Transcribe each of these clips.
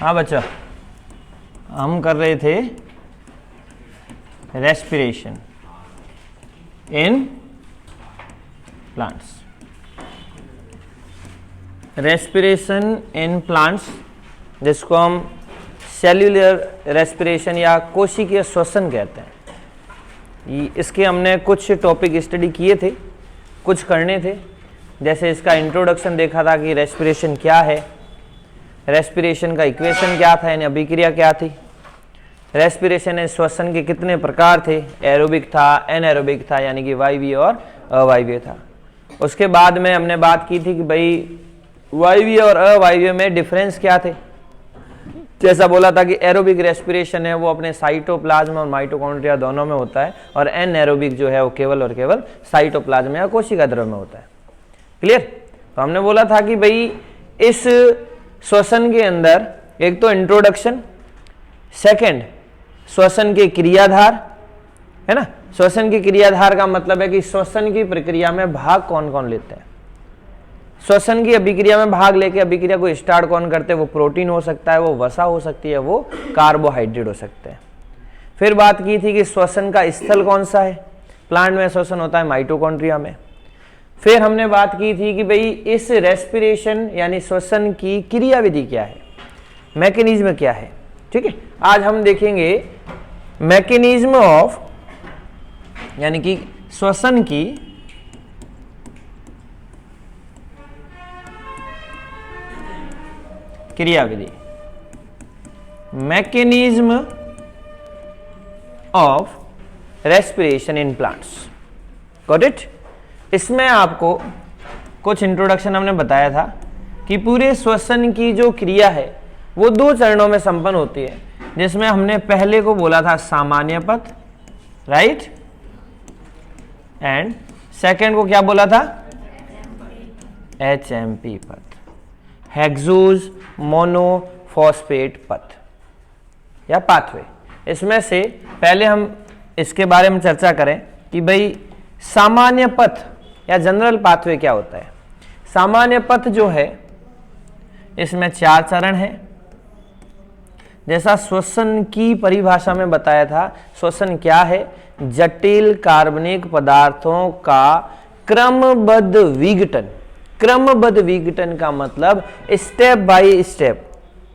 हाँ बच्चा, हम कर रहे थे respiration in plants. Respiration in plants जिसको हम सेल्यूलर रेस्पिरेशन या कोशिकीय श्वसन कहते हैं, इसके हमने कुछ टॉपिक स्टडी किए थे, कुछ करने थे। जैसे इसका इंट्रोडक्शन देखा था कि रेस्पिरेशन क्या है, रेस्पिरेशन का इक्वेशन क्या था, यानी अभिक्रिया क्या थी, रेस्पिरेशन है श्वसन के कितने प्रकार थे, एरोबिक था, एनएरोबिक था, यानी कि वायवीय और अवायवीय था। उसके बाद में हमने बात की थी कि भाई वायवीय और अवायवीय में डिफरेंस क्या थे। जैसा बोला था कि एरोबिक रेस्पिरेशन है वो अपने साइटोप्लाज्म और माइटोकॉन्ड्रिया दोनों में होता है, और एनएरोबिक जो है वो केवल और केवल साइटोप्लाज्म या कोशिका द्रव्य में होता है। क्लियर? तो हमने बोला था कि भाई इस श्वसन के अंदर एक तो इंट्रोडक्शन, सेकंड श्वसन के क्रियाधार, है ना। श्वसन की क्रियाधार का मतलब है कि श्वसन की प्रक्रिया में भाग कौन कौन लेते हैं। श्वसन की अभिक्रिया में भाग लेके अभिक्रिया को स्टार्ट कौन करते हैं, वो प्रोटीन हो सकता है, वो वसा हो सकती है, वो कार्बोहाइड्रेट हो सकते हैं। फिर बात की थी कि श्वसन का स्थल कौन सा है, प्लांट में श्वसन होता है माइटोकॉन्ड्रिया में। फिर हमने बात की थी कि भाई इस रेस्पिरेशन यानी श्वसन की क्रियाविधि क्या है, मैकेनिज्म क्या है। ठीक है, आज हम देखेंगे मैकेनिज्म ऑफ, यानी कि श्वसन की क्रियाविधि, mechanism of respiration in plants. Got it? इसमें आपको कुछ इंट्रोडक्शन हमने बताया था कि पूरे श्वसन की जो क्रिया है वो 2 चरणों में संपन्न होती है, जिसमें हमने पहले को बोला था सामान्य पथ, राइट, एंड सेकंड को क्या बोला था, HMP पथ, हेक्सोज मोनोफॉस्फेट पथ या पाथवे। इसमें से पहले हम इसके बारे में चर्चा करें कि भाई सामान्य पथ या जनरल पाथवे क्या होता है। सामान्य पथ जो है इसमें 4 चरण है। जैसा श्वसन की परिभाषा में बताया था, श्वसन क्या है, जटिल कार्बनिक पदार्थों का क्रमबद्ध विघटन। क्रमबद्ध विघटन का मतलब step by step,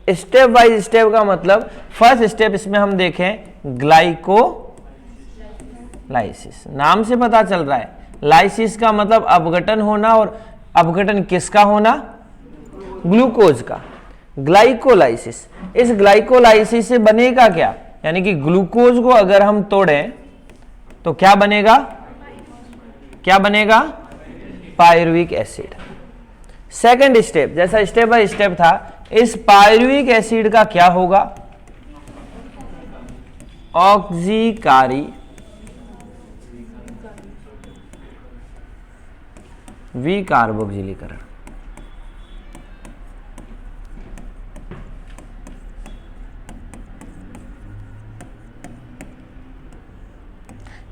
step by step का मतलब फर्स्ट स्टेप इसमें हम देखें ग्लाइकोलाइसिस, नाम से पता चल रहा है। लाइसिस का मतलब अपघटन होना, और अपघटन किसका होना, ग्लूकोज का। ग्लाइकोलाइसिस, इस ग्लाइकोलाइसिस से बनेगा क्या, यानी कि ग्लूकोज को अगर हम तोड़ें तो क्या बनेगा, क्या बनेगा, पायरुविक एसिड। सेकंड स्टेप, जैसा स्टेप बाय स्टेप था, इस पायरुविक एसिड का क्या होगा, ऑक्सीकारी विकार्बोक्सिलीकरण।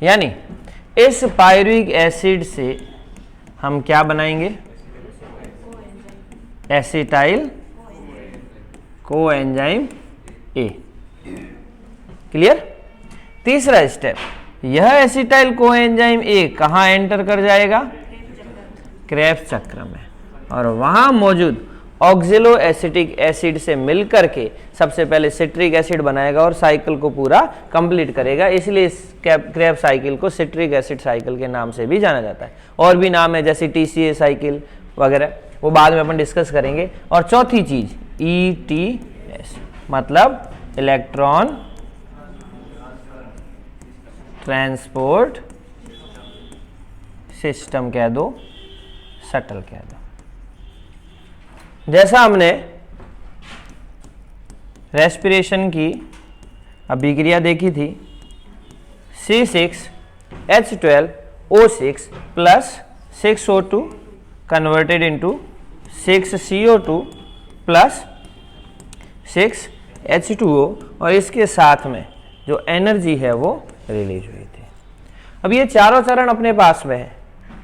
यानी इस पायरुविक एसिड से हम क्या बनाएंगे, एसिटाइल कोएंजाइम ए। क्लियर? तीसरा स्टेप, यह एसिटाइल कोएंजाइम ए कहां एंटर कर जाएगा, क्रेब्स चक्र में, और वहां मौजूद ऑक्जेलो एसिटिक एसिड से मिलकर के सबसे पहले सिट्रिक एसिड बनाएगा और साइकिल को पूरा कंप्लीट करेगा। इसलिए इस क्रेब्स साइकिल को सिट्रिक एसिड साइकिल के नाम से भी जाना जाता है। और भी नाम है जैसे TCA साइकिल वगैरह, वो बाद में अपन डिस्कस करेंगे। और चौथी चीज ETS, मतलब इलेक्ट्रॉन ट्रांसपोर्ट सिस्टम कह दो, शटल कह दो। जैसा हमने रेस्पिरेशन की अभिक्रिया देखी थी, C6H12O6 plus 6O2 converted into 6CO2 plus 6H2O, और इसके साथ में जो एनर्जी है वो रिलीज हुई थी। अब ये चारों चरण अपने पास में है।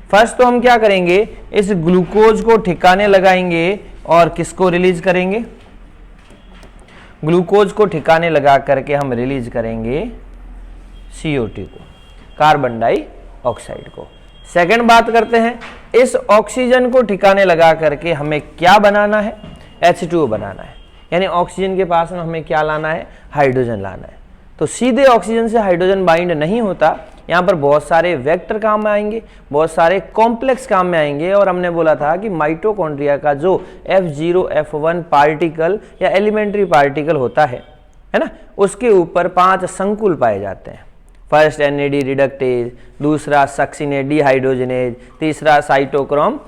फर्स्ट तो हम क्या करेंगे, इस ग्लूकोज को ठिकाने लगाएंगे और किसको रिलीज करेंगे, ग्लूकोज को ठिकाने लगा करके हम रिलीज करेंगे CO2 को, कार्बन डाइऑक्साइड को। सेकंड बात करते हैं, इस ऑक्सीजन को ठिकाने लगा करके हमें क्या बनाना है, H2O बनाना है, यानी ऑक्सीजन के पास में हमें क्या लाना है, हाइड्रोजन लाना है। तो सीधे ऑक्सीजन से हाइड्रोजन बाइंड नहीं होता, यहाँ पर बहुत सारे वेक्टर काम में आएंगे, बहुत सारे कॉम्प्लेक्स काम में आएंगे। और हमने बोला था कि माइटोकॉन्ड्रिया का जो F0 F1 पार्टिकल या एलिमेंट्री पार्टिकल होता है ना, उसके ऊपर 5 संकुल पाए जाते हैं। फर्स्ट NAD रिडक्टेज, दूसरा सक्सिनेट डिहाइड्रोजनेज, तीसरा साइटोक्रोम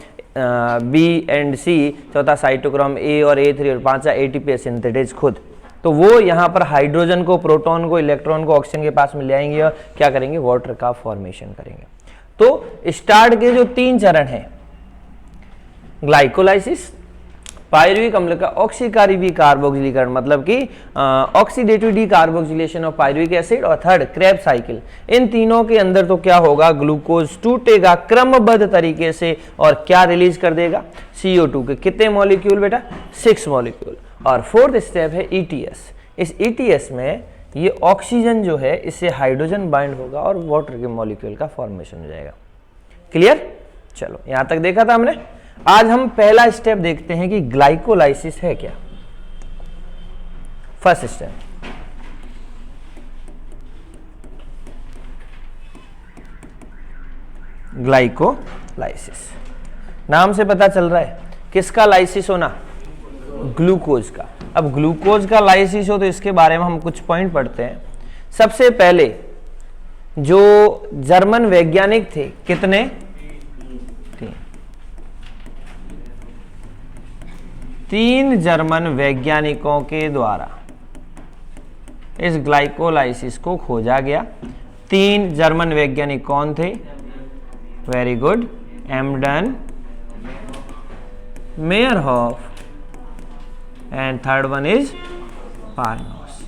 B एंड C, चौथा साइटोक्रोम A और A3 और पांचवा ATP सिंथेटेज खुद। तो वो यहाँ पर हाइड्रोजन को, प्रोटॉन को, इलेक्ट्रॉन को ऑक्सीजन के पास में ले आएंगे और क्या करेंगे, वाटर का फॉर्मेशन करेंगे। तो स्टार्ट के जो 3 चरण हैं, ग्लाइकोलाइसिस, पायरुविक अम्ल का ऑक्सीकारी कार्बोक्सिलीकरण मतलब कि oxidative decarboxylation of pyruvic acid, और थर्ड क्रेब्स साइकिल। इन तीनों के अंदर तो क्या होगा, ग्लूकोज टूटेगा क्रमबद्ध तरीके से और क्या रिलीज कर देगा, CO2 के कितने मॉलिक्यूल बेटा, 6 मॉलिक्यूल। और फोर्थ स्टेप है ETS। इस ETS में ये ऑक्सीजन जो है इससे हाइड्रोजन बाइंड होगा और वाटर के मॉलिक्यूल का फॉर्मेशन हो जाएगा। क्लियर, चलो यहां तक देखा था हमने। आज हम पहला स्टेप देखते हैं कि ग्लाइकोलाइसिस है क्या। First step, glycolysis. नाम से पता चल रहा है किसका लाइसिस होना, ग्लूकोज का। अब ग्लूकोज का लाइसिस हो तो इसके बारे में हम कुछ पॉइंट पढ़ते हैं। सबसे पहले जो जर्मन वैज्ञानिक थे, कितने, 3 जर्मन वैज्ञानिकों के द्वारा इस ग्लाइकोलाइसिस को खोजा गया। 3 जर्मन वैज्ञानिक कौन थे, very good, Embden, Meyerhof and third one is Parnas.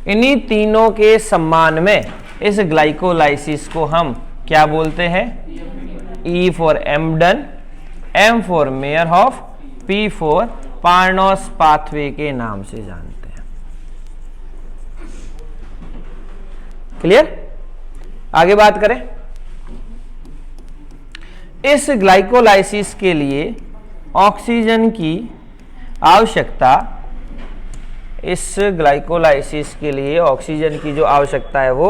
इन्हीं तीनों के सम्मान में इस ग्लाइकोलाइसिस को हम क्या बोलते हैं, E for Embden, M for Meyerhof, P for Parnas pathway के नाम से जानते हैं। क्लियर, आगे बात करें। इस ग्लाइकोलाइसिस के लिए ऑक्सीजन की आवश्यकता, इस ग्लाइकोलाइसिस के लिए ऑक्सीजन की जो आवश्यकता है वो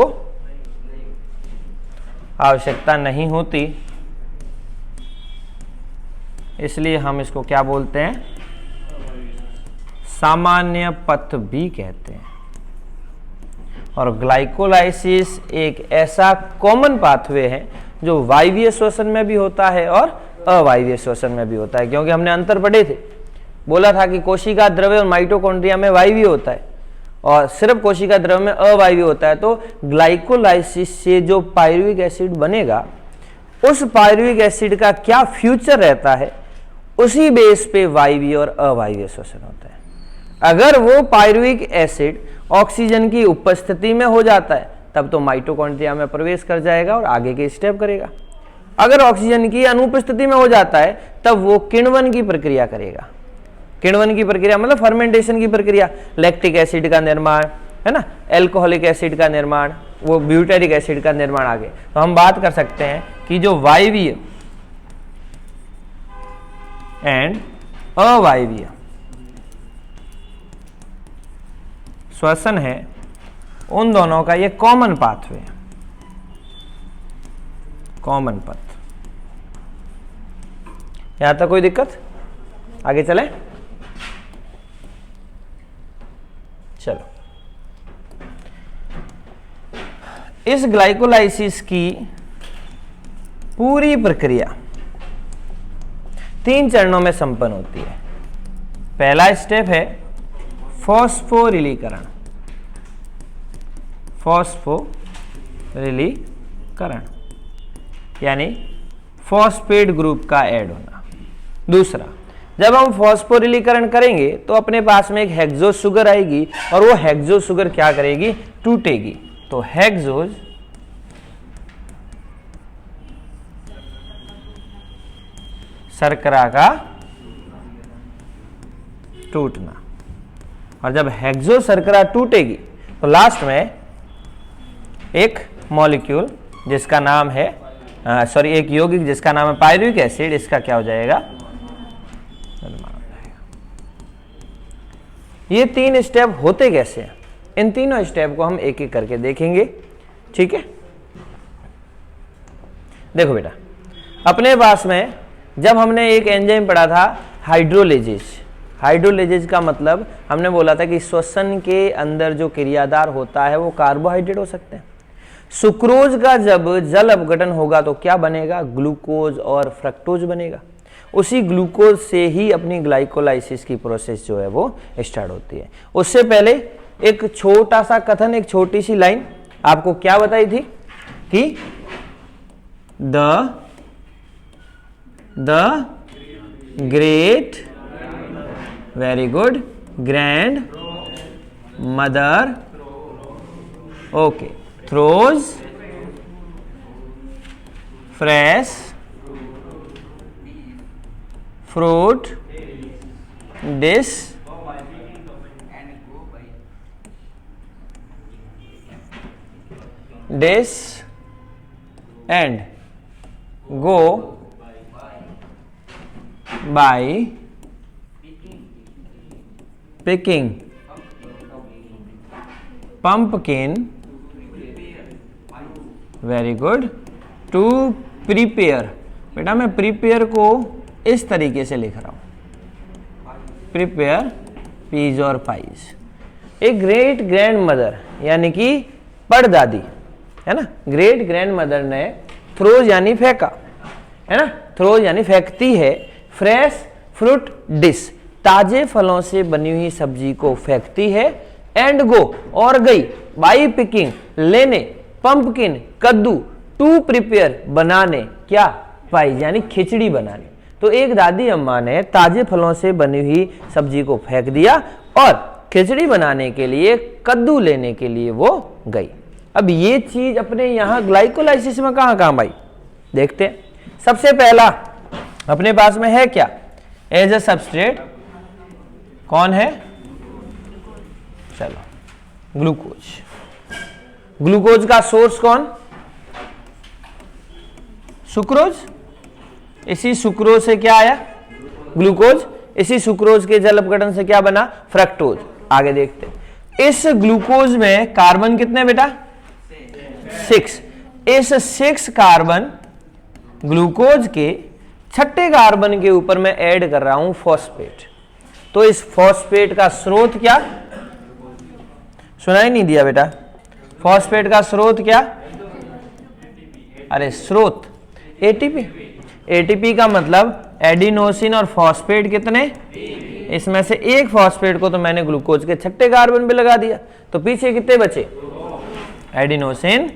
आवश्यकता नहीं होती, इसलिए हम इसको क्या बोलते हैं, सामान्य पथ भी कहते हैं। और ग्लाइकोलाइसिस एक ऐसा कॉमन पाथवे है जो वायवीय श्वसन में भी होता है और अवायवीय श्वसन में भी होता है। क्योंकि हमने अंतर पढ़े थे, बोला था कि कोशिका द्रव्य और माइटोकॉन्ड्रिया में वायवीय होता है और सिर्फ कोशिका द्रव्य में अवायवीय होता है। तो ग्लाइकोलाइसिस से जो पायरुविक एसिड बनेगा, उस पायरुविक एसिड का क्या फ्यूचर रहता है, उसी बेस पे वायवीय और अवायवीय श्वसन होता है। अगर वो पायरुविक एसिड ऑक्सीजन की उपस्थिति में हो जाता है तब तो माइटोकॉन्ड्रिया में प्रवेश कर जाएगा और आगे के स्टेप करेगा। अगर ऑक्सीजन की अनुपस्थिति में हो जाता है तब वो किण्वन की प्रक्रिया करेगा। किण्वन की प्रक्रिया मतलब फर्मेंटेशन की प्रक्रिया, लैक्टिक एसिड का निर्माण, है ना, अल्कोहलिक एसिड का निर्माण, वो ब्यूटेरिक एसिड का निर्माण आगे। तो हम बात कर सकते हैं कि जो वायवीय एंड अवायवीय श्वसन है, उन दोनों का ये कॉमन पाथवे, कॉमन पथ। यहां तक कोई दिक्कत, आगे चले, चलो। इस ग्लाइकोलाइसिस की पूरी प्रक्रिया 3 चरणों में संपन्न होती है। पहला स्टेप है फॉस्फोरिलीकरण, फॉस्फोरिलीकरण यानी फॉस्फेट ग्रुप का ऐड होना। दूसरा, जब हम फॉस्फोरिलीकरण करेंगे तो अपने पास में एक हेक्सोज शुगर आएगी और वो हेक्सोज शुगर क्या करेगी, टूटेगी। तो हेक्सोज शर्करा का टूटना। और जब हेक्सो शर्करा टूटेगी तो लास्ट में एक मॉलिक्यूल जिसका नाम है एक यौगिक जिसका नाम है पायरुविक एसिड, इसका क्या हो जाएगा? ये 3 स्टेप होते कैसे हैं, इन तीनों स्टेप को हम एक एक करके देखेंगे। ठीक है, देखो बेटा, अपने पास में जब हमने एक एंजाइम पढ़ा था हाइड्रोलिजेज। हाइड्रोलिजेज का मतलब हमने बोला था कि श्वसन के अंदर जो क्रियाधार होता है वो कार्बोहाइड्रेट हो सकते हैं। सुक्रोज का जब जल अपघटन होगा तो क्या बनेगा? ग्लूकोज और फ्रक्टोज बनेगा। उसी ग्लूकोज से ही अपनी ग्लाइकोलाइसिस की प्रोसेस जो है वो स्टार्ट होती है। उससे पहले एक छोटा सा कथन, एक छोटी सी लाइन आपको क्या बताई थी कि the great, very good, grandmother, okay, throws fresh fruit dish and go by picking pumpkin, very good, to prepare. बेटा मैं प्रिपेयर को इस तरीके से लिख रहा हूं, प्रिपेयर पीज और पाइज। एक ग्रेट ग्रैंड मदर यानी कि परदादी है ना, ग्रेट ग्रैंड मदर ने थ्रोज यानी फेंका है ना, थ्रोज यानी फेंकती है, फ्रेश फ्रूट डिश ताजे फलों से बनी हुई सब्जी को फेंकती है, एंड गो और गई, बाई पिकिंग लेने, पंपकिन कद्दू, टू प्रिपेयर बनाने, क्या? पाइज यानी खिचड़ी बनाने। तो एक दादी अम्मा ने ताजे फलों से बनी हुई सब्जी को फेंक दिया और खिचड़ी बनाने के लिए कद्दू लेने के लिए वो गई। अब ये चीज अपने यहां ग्लाइकोलाइसिस में कहां काम आई देखते हैं। सबसे पहला अपने पास में है क्या? एज अ सबस्ट्रेट कौन है? चलो ग्लूकोज। ग्लूकोज का सोर्स कौन? सुक्रोज। इसी सुक्रोज से क्या आया? ग्लूकोज। इसी सुक्रोज के जल अपघटन से क्या बना? फ्रक्टोज। आगे देखते हैं, इस ग्लूकोज में कार्बन कितने बेटा? 6। इस 6 कार्बन ग्लूकोज के छठे कार्बन के ऊपर मैं ऐड कर रहा हूं फॉस्फेट। तो इस फॉस्फेट का स्रोत क्या? सुनाई नहीं दिया बेटा? फॉस्फेट का स्रोत क्या? अरे स्रोत एटीपी। एटीपी का मतलब एडिनोसिन और फॉस्फेट कितने? इसमें से एक फॉस्फेट को तो मैंने ग्लूकोज के छठे कार्बन पे लगा दिया, तो पीछे कितने बचे? एडिनोसिन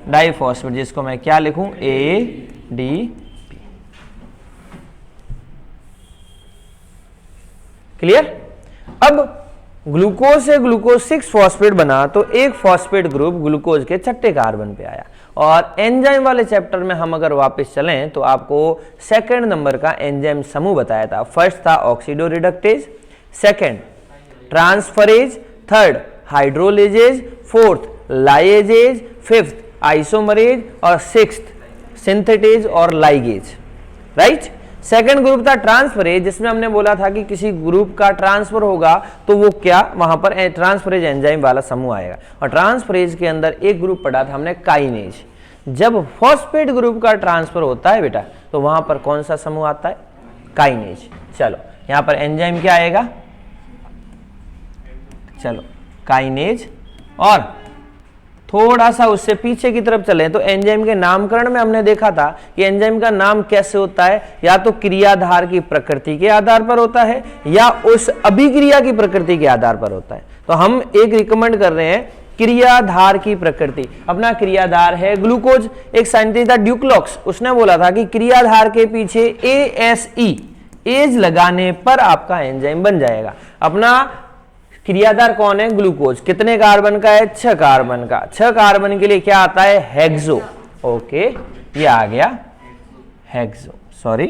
डाइफॉस्फेट, जिसको मैं क्या लिखूं? ADP। क्लियर? अब ग्लूकोज से ग्लूकोज 6 फॉस्फेट बना तो एक फॉस्फेट ग्रुप ग्लूकोज के छठे कार्बन पे आया। और एंजाइम वाले चैप्टर में हम अगर वापस चलें तो आपको सेकंड नंबर का एंजाइम समूह बताया था। फर्स्ट था oxidoreductase, second transferase, third hydrolase, fourth lyases, fifth isomerase और सिक्स्थ सिंथेटेज और लाइगेज। राइट? सेकंड ग्रुप था ट्रांसफरेज, जिसमें हमने बोला था कि किसी ग्रुप का ट्रांसफर होगा तो वो क्या, वहां पर ट्रांसफरेज एंजाइम वाला समूह आएगा। और ट्रांसफरेज के अंदर एक ग्रुप पढ़ा था हमने काइनेज। जब फॉस्फेट ग्रुप का ट्रांसफर होता है बेटा तो वहां पर कौन सा समूह आता है? काइनेज। चलो यहां पर एंजाइम क्या आएगा? चलो काइनेज। और थोड़ा सा उससे पीछे की तरफ चले तो एंजाइम के नामकरण में हमने देखा था कि एंजाइम का नाम कैसे होता है, या तो क्रियाधार की प्रकृति के आधार पर होता है या उस अभिक्रिया की प्रकृति के आधार पर होता है। तो हम एक रिकमेंड कर रहे हैं क्रियाधार की प्रकृति। अपना क्रियाधार है ग्लूकोज। एक साइंटिस्ट था ड्यूक्लॉक्स, उसने बोला था कि क्रियाधार के पीछे ASE एज लगाने पर आपका एंजाइम बन जाएगा। अपना क्रियाधार कौन है? ग्लूकोज। कितने कार्बन का है? 6 कार्बन का। 6 कार्बन के लिए क्या आता है? हेक्सो। ओके, ये आ गया हेक्सो। सॉरी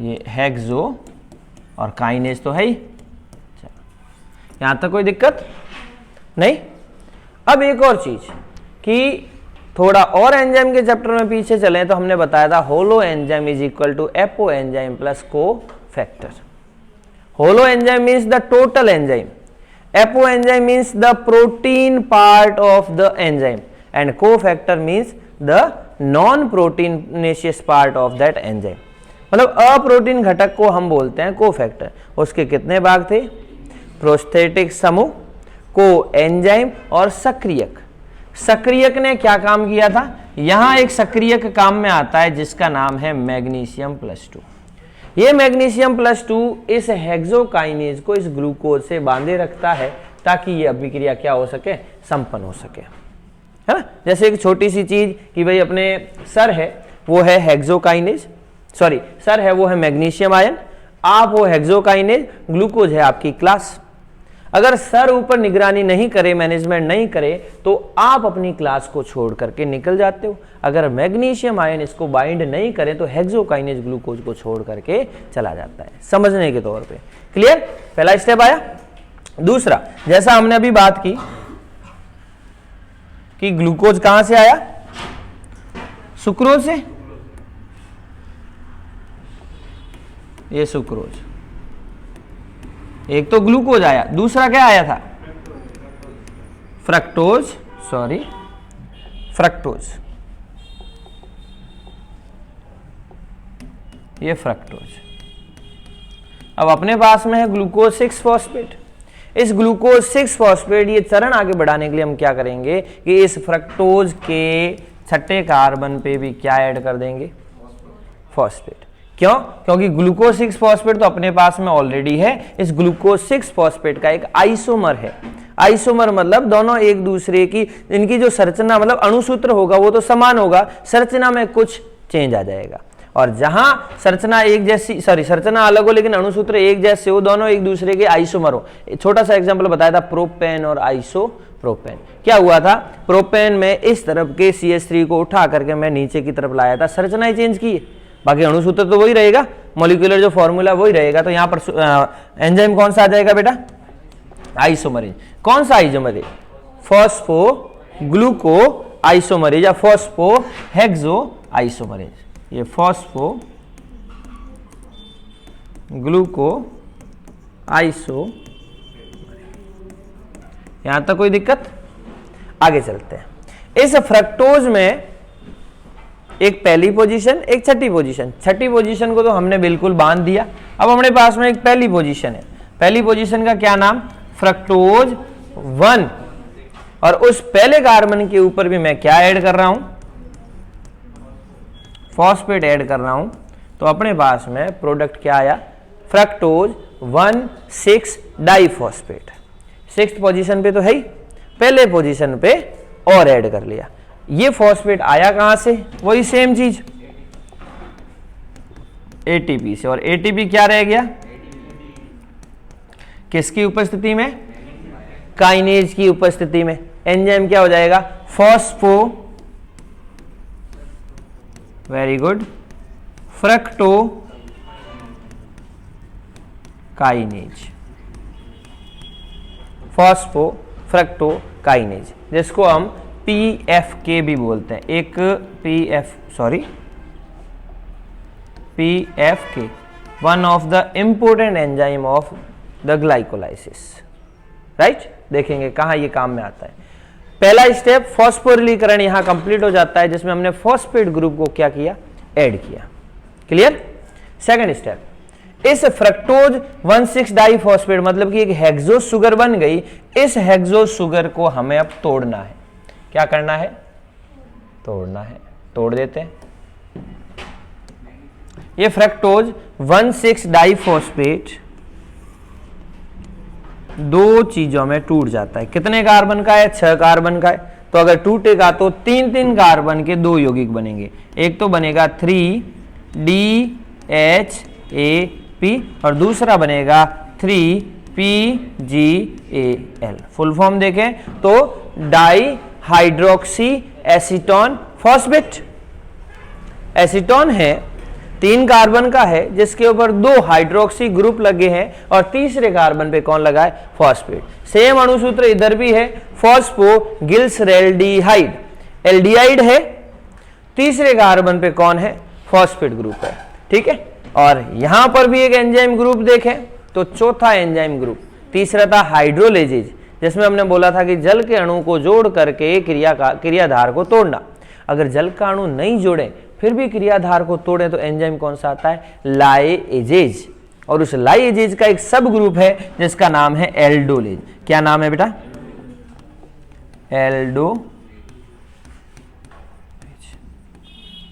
ये हेक्सो और काइनेज तो है ही, यहां तक कोई दिक्कत नहीं। अब एक और चीज कि थोड़ा और एंजाइम के चैप्टर में पीछे चलें तो हमने बताया था holo enzyme is equal to apo enzyme plus co factor. Holo enzyme means the total enzyme, apo enzyme means the protein part of the enzyme and co factor means the non proteinaceous part of that enzyme. मतलब अप्रोटीन घटक को हम बोलते हैं को factor. उसके कितने भाग थे? प्रोस्थेटिक समूह, को एंजाइम और सक्रियक। सक्रियक ने क्या काम किया था? यहां एक सक्रियक काम में आता है जिसका नाम है मैग्नीशियम प्लस 2। ये मैग्नीशियम प्लस 2 इस हेक्सोकाइनेज को इस ग्लूकोज से बांधे रखता है ताकि ये अभिक्रिया क्या हो सके? संपन्न हो सके, है ना। जैसे एक छोटी सी चीज कि भाई अपने सर है वो है हेक्सोकाइनेज, सॉरी सर है वो है मैग्नीशियम आयन, आप हो हेक्सोकाइनेज, ग्लूकोज है आपकी क्लास। अगर सर ऊपर निगरानी नहीं करे, मैनेजमेंट नहीं करे तो आप अपनी क्लास को छोड़ करके निकल जाते हो। अगर मैग्नीशियम आयन इसको बाइंड नहीं करे तो हेक्सोकाइनेज ग्लूकोज को छोड़ करके चला जाता है, समझने के तौर पे। क्लियर? पहला स्टेप आया। दूसरा, जैसा हमने अभी बात की कि ग्लूकोज कहां से आया? सुक्रोज से। ये सुक्रोज, एक तो ग्लूकोज आया, दूसरा क्या आया था? फ्रक्टोज, सॉरी फ्रक्टोज, ये फ्रक्टोज। अब अपने पास में है ग्लूकोज 6 फॉस्फेट। इस ग्लूकोज 6 फॉस्फेट ये चरण आगे बढ़ाने के लिए हम क्या करेंगे कि इस फ्रक्टोज के छठे कार्बन पे भी क्या ऐड कर देंगे? फॉस्फेट। क्यों? क्योंकि ग्लूकोज 6 फॉस्फेट तो अपने पास में ऑलरेडी है। इस ग्लूकोज 6 फॉस्फेट का एक आइसोमर है। आइसोमर मतलब दोनों एक दूसरे की, इनकी जो संरचना मतलब अणुसूत्र होगा वो तो समान होगा, संरचना में कुछ चेंज आ जाएगा। और जहां संरचना एक जैसी, सॉरी संरचना अलग हो लेकिन अणुसूत्र एक जैसे हो, दोनों एक दूसरे के आइसोमर हो। छोटा सा एग्जांपल बताया था प्रोपेन और आइसोप्रोपेन। क्या हुआ था? प्रोपेन में इस तरफ के CH3 को उठा करके मैं नीचे की तरफ लाया था, संरचना ही चेंज की है, बाकी अणुसूत्र तो वही रहेगा, मॉलिक्यूलर जो फॉर्मूला वही रहेगा। तो यहां पर एंजाइम कौन सा आ जाएगा बेटा? आइसोमरेज। कौन सा आइसोमरेज? फॉस्फो ग्लूको आइसोमरेज या फॉस्फो हेक्सो आइसोमरेज। ये फॉस्फो ग्लूको आइसो। यहां तक कोई दिक्कत? आगे चलते हैं। इस फ्रक्टोज में एक पहली पोजीशन, एक छठी पोजीशन। छठी पोजीशन को तो हमने बिल्कुल बांध दिया। अब हमारे पास में एक पहली पोजीशन है। पहली पोजीशन का क्या नाम? फ्रक्टोज 1। और उस पहले कार्बन के ऊपर भी मैं क्या ऐड कर रहा हूं? फॉस्फेट ऐड कर रहा हूं। तो अपने पास में प्रोडक्ट क्या आया? Fructose 1,6 diphosphate. 6th पोजीशन पे तो है ही, पहले पोजीशन पे और ऐड कर लिया। ये फॉस्फेट आया कहां से? वही सेम चीज, एटीपी से। और एटीपी क्या रह गया? किसकी उपस्थिति में? काइनेज की उपस्थिति में। एंजाइम क्या हो जाएगा? Phospho, very good, fructo kinase, phospho fructo kinase, जिसको हम PFK भी बोलते हैं। एक PFK, one of the important enzyme of the glycolysis, right. देखेंगे कहां ये काम में आता है। पहला स्टेप फॉस्फोरिलीकरण यहां कंप्लीट हो जाता है, जिसमें हमने फॉस्फेट ग्रुप को क्या किया? ऐड किया। क्लियर? सेकंड स्टेप, इस फ्रक्टोज 1,6 डाइफॉस्फेट मतलब कि एक हेक्सो शुगर बन गई। इस हेक्सो शुगर को हमें अब तोड़ना है। क्या करना है? तोड़ना है। तोड़ देते हैं। ये फ्रक्टोज 1,6 डाइफॉस्फेट दो चीजों में टूट जाता है। कितने कार्बन का है? 6 कार्बन का है। तो अगर टूटेगा तो 3-3 कार्बन के 2 यौगिक बनेंगे। एक तो बनेगा 3DHAP और दूसरा बनेगा 3PGAL। फुल फॉर्म देखें तो di hydroxy acetone phosphate. Acetone है 3 कार्बन का है जिसके ऊपर 2 हाइड्रोक्सी ग्रुप लगे हैं और तीसरे कार्बन पे कौन लगा है, फॉस्फेट। सेम अणुसूत्र इधर भी है, फॉस्फोगिल्सरैल्डिहाइड, एल्डिहाइड है, तीसरे कार्बन पे कौन है, फॉस्फेट ग्रुप है, ठीक है। और यहां पर भी एक एंजाइम ग्रुप देखें तो चौथा एंजाइम ग्रुप, तीसरा था हाइड्रोलेजेज, जिसमें हमने बोला था कि जल के अणु को जोड़ करके क्रियाधार को तोड़ना। अगर जल का अणु नहीं जोड़े फिर भी क्रियाधार को तोड़े तो एंजाइम कौन सा आता है, लाइएजेज। और उस लाइएजेज का एक सब ग्रुप है जिसका नाम है एल्डोलेज। क्या नाम है बेटा, एल्डो,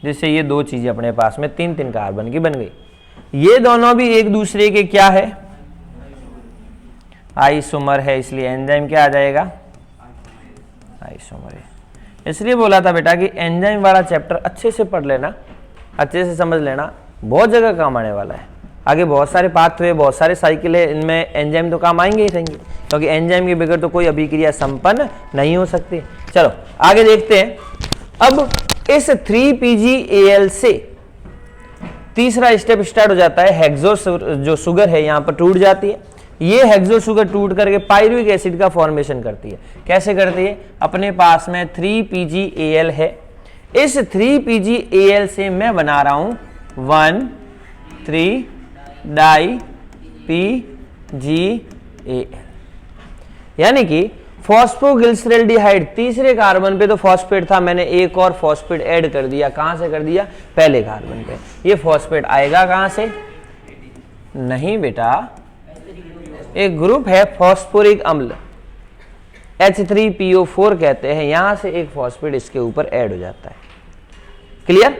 जिससे ये 2 चीजें अपने पास में 3-3 कार्बन की बन गई। ये दोनों भी एक दूसरे के क्या है, आइसोमर है, इसलिए एंजाइम क्या आ जाएगा, आइसोमर है। इसलिए बोला था बेटा कि एंजाइम वाला चैप्टर अच्छे से पढ़ लेना, अच्छे से समझ लेना, बहुत जगह काम आने वाला है। आगे बहुत सारे पाथवे, बहुत सारे साइकिल है, इनमें एंजाइम तो काम आएंगे ही रहेंगे, क्योंकि एंजाइम के बगैर तो कोई अभिक्रिया संपन्न नहीं हो सकती। चलो आगे देखते हैं। अब इस 3PgAl से तीसरा स्टेप स्टार्ट हो जाता है, हेक्सो जो शुगर है यहां पर टूट जाती है। ये हेक्सो शुगर टूट करके पायरुविक एसिड का फॉर्मेशन करती है। कैसे करती है, अपने पास में 3PgAl है, इस 3PgAl से मैं बना रहा हूं 1,3-डाई-PgAl, यानी कि फॉस्फोगिल्सरैल्डिहाइड, तीसरे कार्बन पे तो फॉस्फेट था, मैंने एक और फॉस्फेट ऐड कर दिया। कहां से कर दिया, पहले कार्बन पे। ये फॉस्फेट आएगा कहां से, नहीं बेटा, एक ग्रुप है फॉस्फोरिक अम्ल, H3PO4 कहते हैं, यहां से एक फॉस्फेट इसके ऊपर ऐड हो जाता है। क्लियर,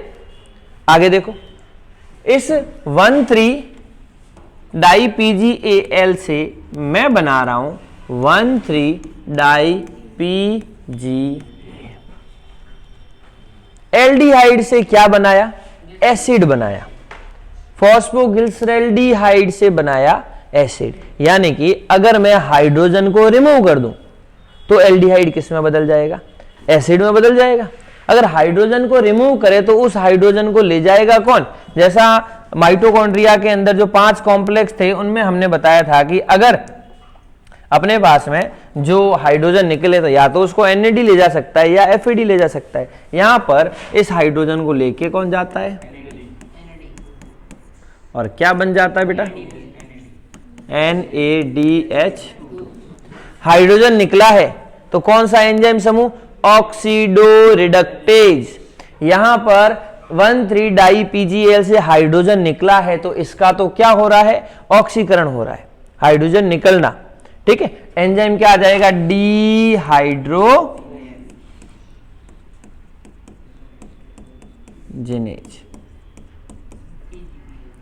आगे देखो, इस 1,3-डाई-PgAl से मैं बना रहा हूं 1,3-डाई-PgA। एल्डिहाइड से क्या बनाया, एसिड बनाया, फॉस्फोगिल्सरैल्डिहाइड से बनाया एसिड। यानी कि अगर मैं हाइड्रोजन को रिमूव कर दूं तो एल्डिहाइड किस में बदल जाएगा, एसिड में बदल जाएगा। अगर हाइड्रोजन को रिमूव करे तो उस हाइड्रोजन को ले जाएगा कौन, जैसा माइटोकॉन्ड्रिया के अंदर जो 5 कॉम्प्लेक्स थे उनमें हमने बताया था कि अगर अपने पास में जो हाइड्रोजन निकले तो या तो उसको NAD ले जा सकता है या FAD ले जा सकता है। यहां पर इस हाइड्रोजन को लेके कौन जाता है, और क्या बन जाता है बेटा, NADH। हाइड्रोजन निकला है तो कौन सा एंजाइम समूह, ऑक्सीडो रिडक्टेज। यहां पर 1,3-डाई-PgAl से हाइड्रोजन निकला है तो इसका तो क्या हो रहा है, ऑक्सीकरण हो रहा है, हाइड्रोजन निकलना, ठीक है। एंजाइम क्या आ जाएगा, डीहाइड्रोजिनेज।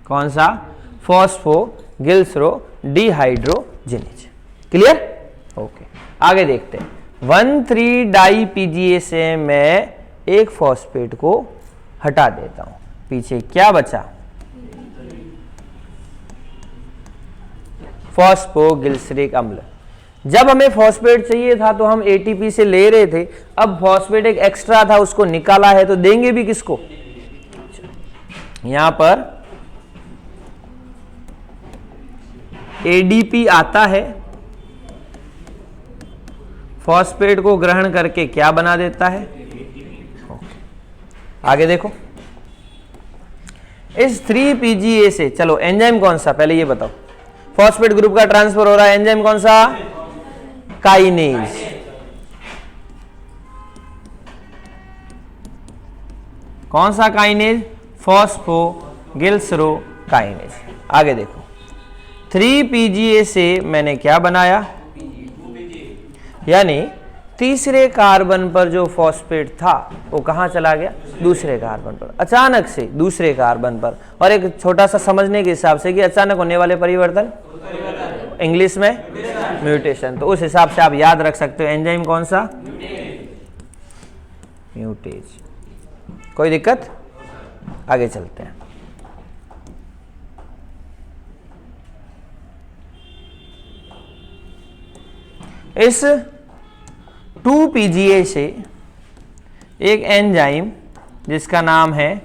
कौन सा, फॉस्फोगिल्सरोडिहाइड्रोजिनेज। Clear, okay. आगे देखते हैं, 1,3-डाई-PgA से मैं एक फॉस्फेट को हटा देता हूं, पीछे क्या बचा, फॉस्फोगिल्सरिक अम्ल। जब हमें फॉस्फेट चाहिए था तो हम ATP से ले रहे थे, अब फॉस्फेट एक एक्स्ट्रा था उसको निकाला है तो देंगे भी किसको, यहां पर ADP आता है, फॉस्फेट को ग्रहण करके क्या बना देता है। आगे देखो, इस 3PgA से, चलो एंजाइम कौन सा, पहले ये बताओ, फॉस्फेट ग्रुप का ट्रांसफर हो रहा है, एंजाइम कौन सा, काइनेज। कौन सा काइनेज, फॉस्फोगिल्सरोकाइनेज। आगे देखो, 3PgA से मैंने क्या बनाया, यानी तीसरे कार्बन पर जो फॉस्फेट था वो कहां चला गया, दूसरे कार्बन पर, अचानक से दूसरे कार्बन पर। और एक छोटा सा समझने के हिसाब से कि अचानक होने वाले परिवर्तन इंग्लिश में म्यूटेशन, तो उस हिसाब से आप याद रख सकते हो एंजाइम कौन सा, म्यूटेज। कोई दिक्कत, आगे चलते हैं। इस 2PgA से एक एंजाइम जिसका नाम है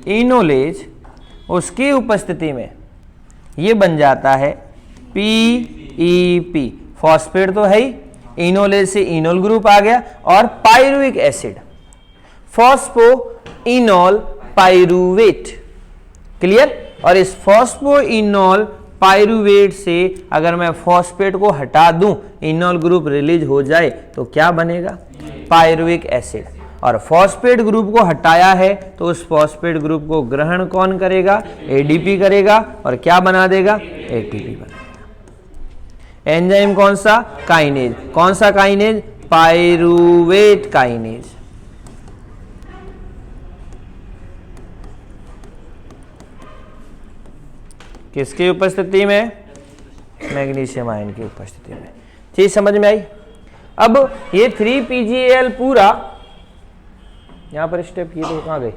इनोलेज उसकी उपस्थिति में ये बन जाता है PEP, फॉस्फेट तो है ही, इनोलेज से इनोल ग्रुप आ गया, और pyruvic acid phospho enol pyruvate, clear. और इस फॉस्फो इनोल पायरुवेट से अगर मैं फॉस्फेट को हटा दूं, इनोल ग्रुप रिलीज हो जाए तो क्या बनेगा, पायरुविक एसिड। और फॉस्फेट ग्रुप को हटाया है तो उस फॉस्फेट ग्रुप को ग्रहण कौन करेगा, ADP करेगा, और क्या बना देगा, ATP बना देगा। एंजाइम कौन सा, काइनेज। कौन सा काइनेज, पायरुवेट काइनेज। किसकी उपस्थिति में, मैग्नीशियम आयन की उपस्थिति में। चीज समझ में आई। अब ये 3PgAl पूरा, यहां पर स्टेप की तो कहां गई,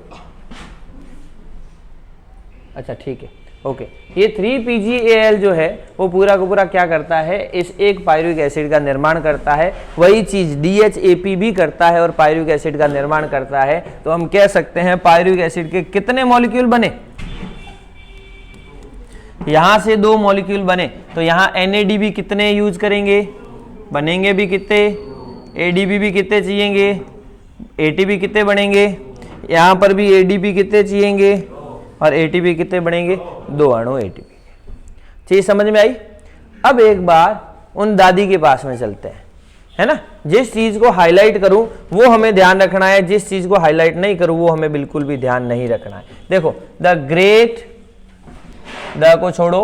अच्छा ठीक है, ओके। ये 3PgAl जो है वो पूरा का पूरा क्या करता है, इस एक पायरुविक एसिड का निर्माण करता है। वही चीज DHAP भी करता है और पायरुविक एसिड का निर्माण करता है। तो हम कह सकते हैं पायरुविक एसिड के कितने मॉलिक्यूल बने, यहां से 2 मॉलिक्यूल बने, तो यहां NADB कितने यूज करेंगे, बनेंगे भी कितने, ADP भी कितने चाहिएंगे, ATP कितने बनेंगे, यहां पर भी ADP कितने चाहिएंगे, और ATP कितने बनेंगे, 2 अणु ATP। चीज समझ में आई। अब एक बार उन दादी के पास में चलते हैं, है ना। जिस चीज को हाईलाइट करूं वो हमें ध्यान रखना है, जिस चीज को हाईलाइट नहीं करूं वो हमें बिल्कुल भी ध्यान नहीं रखना है। देखो, द ग्रेट, द को छोड़ो,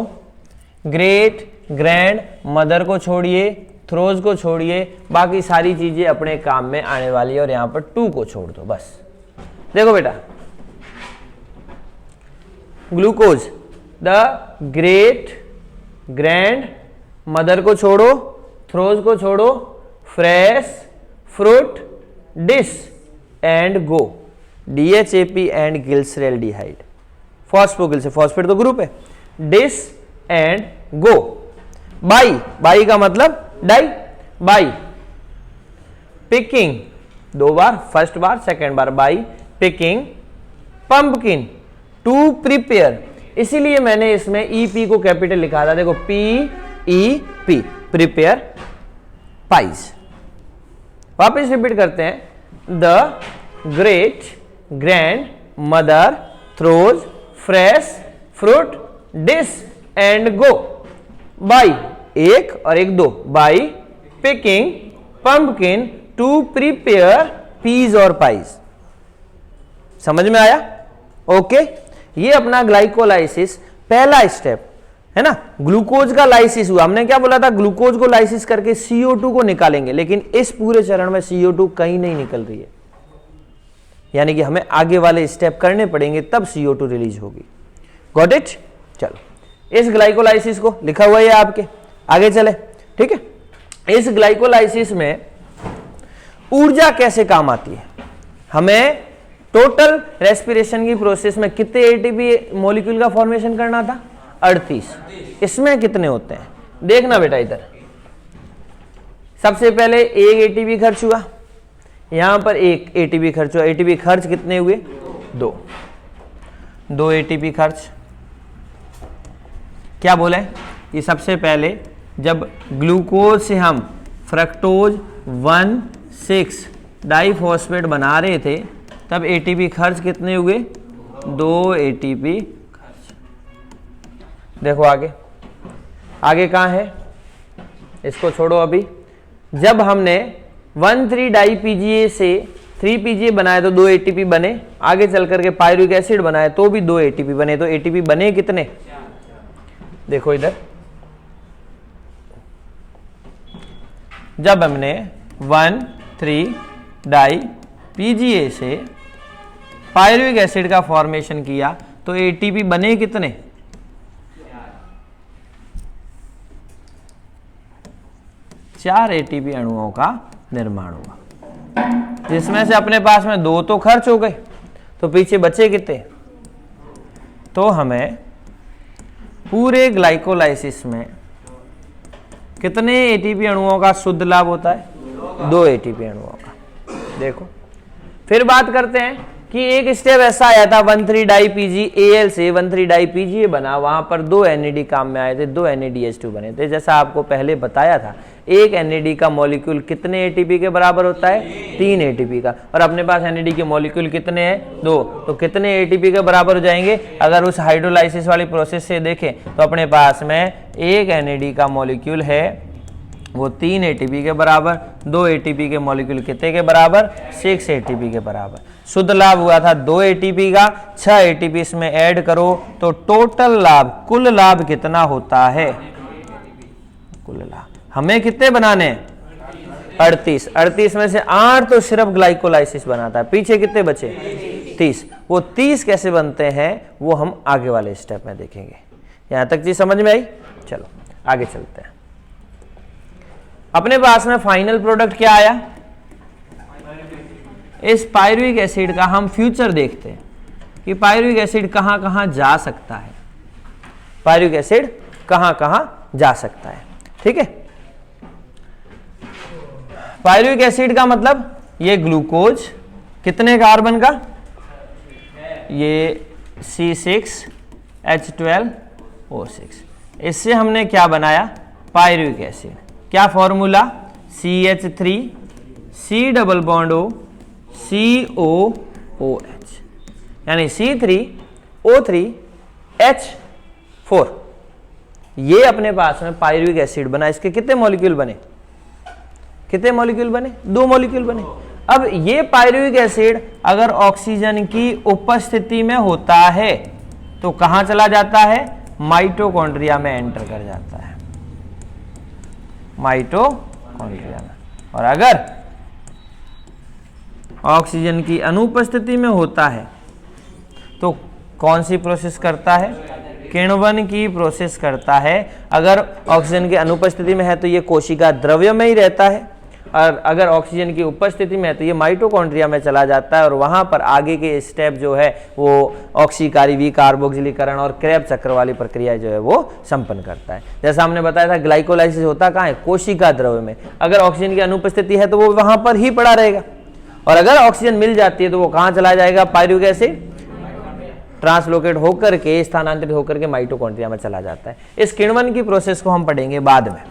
ग्रेट ग्रैंड मदर को छोड़िए, थ्रोज को छोड़िए, बाकी सारी चीजें अपने काम में आने वाली है, और यहां पर 2 को छोड़ दो बस। देखो बेटा, glucose, the great grand mother को छोड़ो, थ्रोज को छोड़ो, fresh fruit dish and go, DHAP and glyceraldehyde, फॉस्फोगिल से फॉस्फेट तो ग्रुप है, dish and go. By, by का मतलब डाई, बाई पिकिंग, 2 बार, फर्स्ट बार सेकंड बार, by picking pumpkin to prepare, इसीलिए मैंने इसमें EP को कैपिटल लिखा था। देखो PEP, प्रिपेयर पाइज। वापस रिपीट करते हैं, the great grand mother throws fresh fruit dish and go by, 1 और 1 2, by picking pumpkin to prepare peas और पाइज। समझ में आया, ओके। ये अपना ग्लाइकोलाइसिस पहला स्टेप है ना। ग्लूकोज का लाइसिस हुआ, हमने क्या बोला था, ग्लूकोज को लाइसिस करके CO2 को निकालेंगे, लेकिन इस पूरे चरण में CO2 कहीं नहीं निकल रही है, यानी कि हमें आगे वाले स्टेप करने पड़ेंगे तब CO2 रिलीज होगी। Got it. चलो, इस ग्लाइकोलाइसिस को लिखा हुआ है आपके, आगे चले, ठीक है। इस ग्लाइकोलाइसिस में ऊर्जा कैसे काम आती है, हमें टोटल रेस्पिरेशन की प्रोसेस में कितने ATP मॉलिक्यूल का फॉर्मेशन करना था, 38। इसमें कितने होते हैं, देखना बेटा इधर। सबसे पहले 1 ATP खर्च हुआ, यहां पर 1 ATP खर्च हुआ। ATP खर्च कितने हुए, 2 ATP खर्च। क्या बोले, ये सबसे पहले जब ग्लूकोज से हम फ्रक्टोज 1,6 डाइफॉस्फेट बना रहे थे तब ATP खर्च कितने हुए, 2 ATP खर्च। देखो आगे, आगे कहाँ है, इसको छोड़ो अभी। जब हमने 1,3 डाई PGA से 3 PGA बनाए तो 2 ATP बने, आगे चल करके पायरुविक एसिड बनाए तो भी 2 ATP बने, तो ATP बने कितने, देखो इधर। जब हमने 1,3 डाई PGA से पायरुविक एसिड का फॉर्मेशन किया तो ATP बने कितने, 4 ATP अणुओं का निर्माण हुआ, जिसमें से अपने पास में 2 तो खर्च हो गए, तो पीछे बचे कितने। तो हमें पूरे ग्लाइकोलाइसिस में कितने ATP अणुओं का शुद्ध लाभ होता है, 2 ATP अणुओं का। देखो, फिर बात करते हैं कि एक स्टेप ऐसा आया था 1,3 डाई PgAl से 1,3 डाई PGA बना, वहां पर 2 NAD काम में आए थे, 2 NADH2 बने थे। जैसा आपको पहले बताया था, एक NAD का मॉलिक्यूल कितने ATP के बराबर होता है? 3 ATP का। और अपने पास NAD के मॉलिक्यूल कितने हैं? 2। तो कितने ATP के बराबर हो जाएंगे? अगर उस हाइड्रोलाइसिस वाली प्रोसेस से देखें तो अपने पास में एक NAD का मॉलिक्यूल है वो 3 ATP के बराबर, 2 ATP के मॉलिक्यूल कितने के बराबर? 6 ATP के बराबर। शुद्ध लाभ हुआ था 2 ATP का, 6 ATP इसमें ऐड करो तो टोटल लाभ, कुल लाभ कितना होता है? कुल लाभ हमें कितने बनाने हैं? 38। 38 में से 8 तो सिर्फ ग्लाइकोलाइसिस बनाता है, पीछे कितने बचे? 30। वो 30 कैसे बनते हैं वो हम आगे वाले स्टेप में देखेंगे। यहां तक चीज समझ में आई? चलो आगे चलते हैं। अपने पास में फाइनल प्रोडक्ट क्या आया? इस पायरुविक एसिड का हम फ्यूचर देखते हैं कि पायरुविक एसिड कहां कहां जा सकता है, पायरुविक एसिड कहां कहां जा सकता है। ठीक है, पायरुविक एसिड का मतलब ये ग्लूकोज कितने कार्बन का? ये C6H12O6। इससे हमने क्या बनाया? Pyruvic acid. क्या formula? CH3 C double bond O COOH, यानी C3O3H4। ये अपने पास में पायरुविक एसिड बना। इसके कितने मॉलिक्यूल बने? कितने मॉलिक्यूल बने? 2 मॉलिक्यूल बने। अब ये पायरुविक एसिड अगर ऑक्सीजन की उपस्थिति में होता है तो कहां चला जाता है? माइटोकॉन्ड्रिया में एंटर कर जाता है, माइटोकॉन्ड्रिया में। और अगर ऑक्सीजन की अनुपस्थिति में होता है तो कौन सी प्रोसेस करता है? किण्वन की प्रोसेस करता है। अगर ऑक्सीजन की अनुपस्थिति में है तो ये कोशिका द्रव्य में ही रहता है, और अगर ऑक्सीजन की उपस्थिति में है तो ये माइटोकॉन्ड्रिया में चला जाता है, और वहां पर आगे के स्टेप जो है वो ऑक्सीकारी विकार्बोक्सिलीकरण और क्रेब चक्र वाली प्रक्रिया जो है वो संपन्न करता है। जैसा हमने बताया था, ग्लाइकोलाइसिस होता कहाँ है? कोशिका द्रव्य में। अगर ऑक्सीजन की अनुपस्थिति है तो वो वहां पर ही पड़ा रहेगा, और अगर ऑक्सीजन मिल जाती है तो वो कहां चला जाएगा? पायरुविक एसिड ट्रांसलोकेट होकर के, स्थानांतरित होकर के माइटोकॉन्ड्रिया में चला जाता है। इस किण्वन की प्रोसेस को हम पढ़ेंगे बाद में,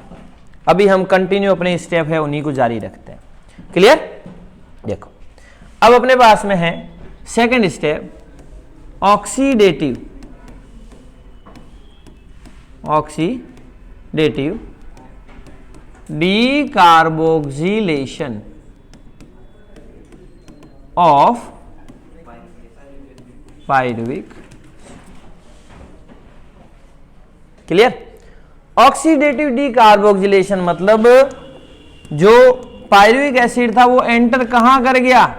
अभी हम कंटिन्यू अपने स्टेप है उन्हीं को जारी रखते हैं। क्लियर? देखो अब अपने पास में है second step, oxidative decarboxylation of pyruvic. Clear? Oxidative decarboxylation मतलब जो पायरुविक एसिड था वो एंटर कहां कर गया?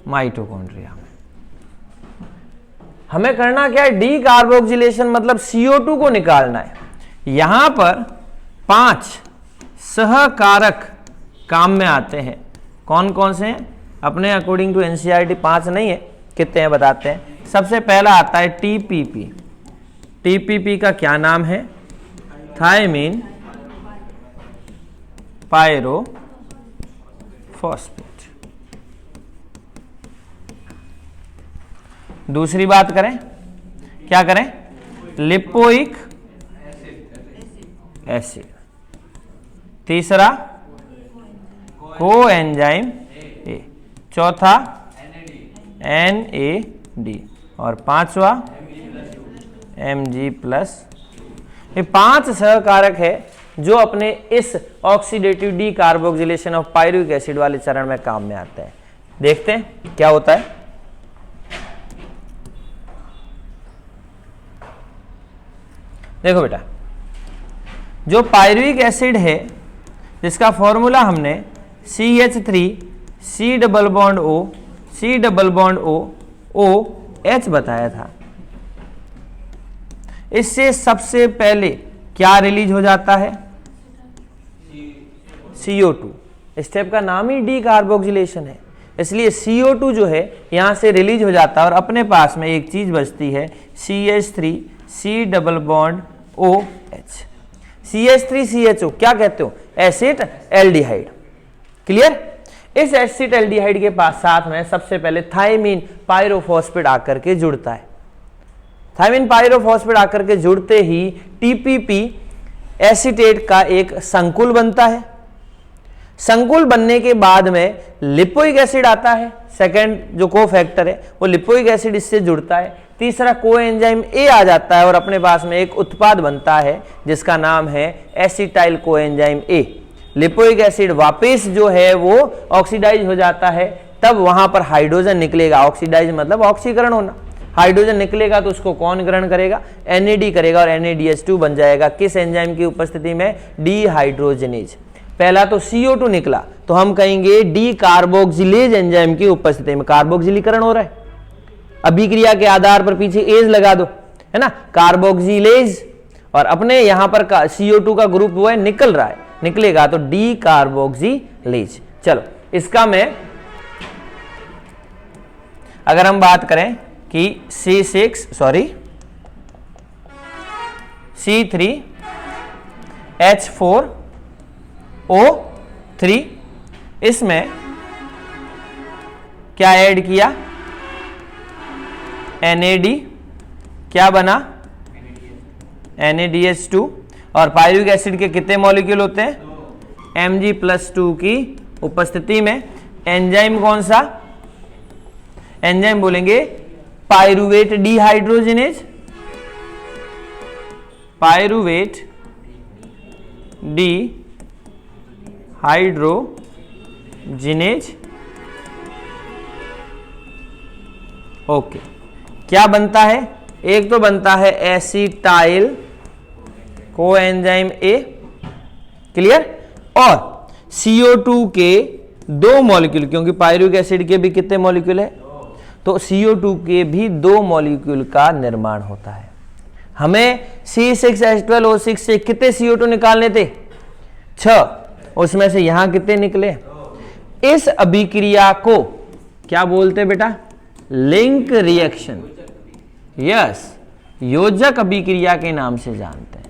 माइटोकॉन्ड्रिया में। हमें करना क्या है? डीकार्बोक्सिलेशन मतलब CO2 को निकालना है। यहां पर 5 सहकारक काम में आते हैं। कौन कौन से हैं? अपने अकॉर्डिंग टू NCERT 5 नहीं है, कितने हैं बताते हैं। सबसे पहला आता है TPP। TPP का क्या नाम है? Thiamine pyrophosphate. दूसरी बात करें, क्या करें? Lipoic acid. तीसरा कोएंजाइम ए। चौथा NAD। और पांचवा Mg+। ये 5 सहकारक है जो अपने इस oxidative decarboxylation of pyruvic acid वाले चरण में काम में आते हैं। देखते हैं क्या होता है। देखो बेटा, जो पायरुविक एसिड है जिसका फॉर्मूला हमने CH3 C double bond O C double bond O OH बताया था, इससे सबसे पहले क्या रिलीज हो जाता है? CO2। स्टेप का नाम ही डीकार्बोक्सिलेशन है, इसलिए CO2 जो है यहां से रिलीज हो जाता है और अपने पास में एक चीज बचती है CH3 C double bond OH। CH3CHO क्या कहते हो, एसिड एल्डिहाइड। क्लियर। इस एसिड एल्डिहाइड के पास साथ में सबसे पहले थायमीन पायरोफॉस्फेट आकर के जुड़ता है। थायमीन पायरोफॉस्फेट आकर के जुड़ते ही TPP एसीटेट का एक संकुल बनता है। संकुल बनने के बाद में लिपोइक एसिड आता है, सेकेंड जो कोफैक्टर है वो लिपोइक एसिड इससे जुड़ता है। तीसरा कोएंजाइम ए आ जाता है और अपने पास में एक उत्पाद बनता है जिसका नाम है acetyl coenzyme A. Lipoic acid वापस जो है वो ऑक्सीडाइज हो जाता है, तब वहां पर हाइड्रोजन निकलेगा। ऑक्सीडाइज मतलब ऑक्सीकरण होना। हाइड्रोजन निकलेगा तो उसको कौन ग्रहण करेगा, NAD करेगा और NADH2 बन जाएगा। किस एंजाइम की उपस्थिति में, डीहाइड्रोजनेज। पहला तो CO2 निकला तो हम कहेंगे डी कार्बोक्सिलेज एंजाइम की उपस्थिति में कार्बोक्सिलीकरण हो रहा है। अभिक्रिया के आधार पर पीछे एज लगा दो, है ना, कार्बोक्सिलेज, और अपने यहां पर CO2 का ग्रुप वो है निकल रहा है, निकलेगा तो डी कार्बोक्सिलेज। चलो इसका मैं अगर हम बात करें कि C3H4O3, इसमें क्या ऐड किया, NAD, क्या बना, NADH2, और पायरुविक एसिड के कितने मॉलिक्यूल होते हैं, Mg+2 की उपस्थिति में एंजाइम कौन सा, एंजाइम बोलेंगे pyruvate dehydrogenase, pyruvate dehydrogenase. Okay, क्या बनता है, एक तो बनता है एसिटाइल कोएंजाइम ए। क्लियर। और CO2 के 2 मॉलिक्यूल, क्योंकि पायरुविक एसिड के भी कितने मॉलिक्यूल है, तो CO2 के भी 2 मॉलिक्यूल का निर्माण होता है। हमें C6H12O6 से कितने CO2 निकालने थे, 6, उसमें से यहां कितने निकले। इस अभिक्रिया को क्या बोलते बेटा, लिंक रिएक्शन। यस, योजक अभिक्रिया के नाम से जानते हैं।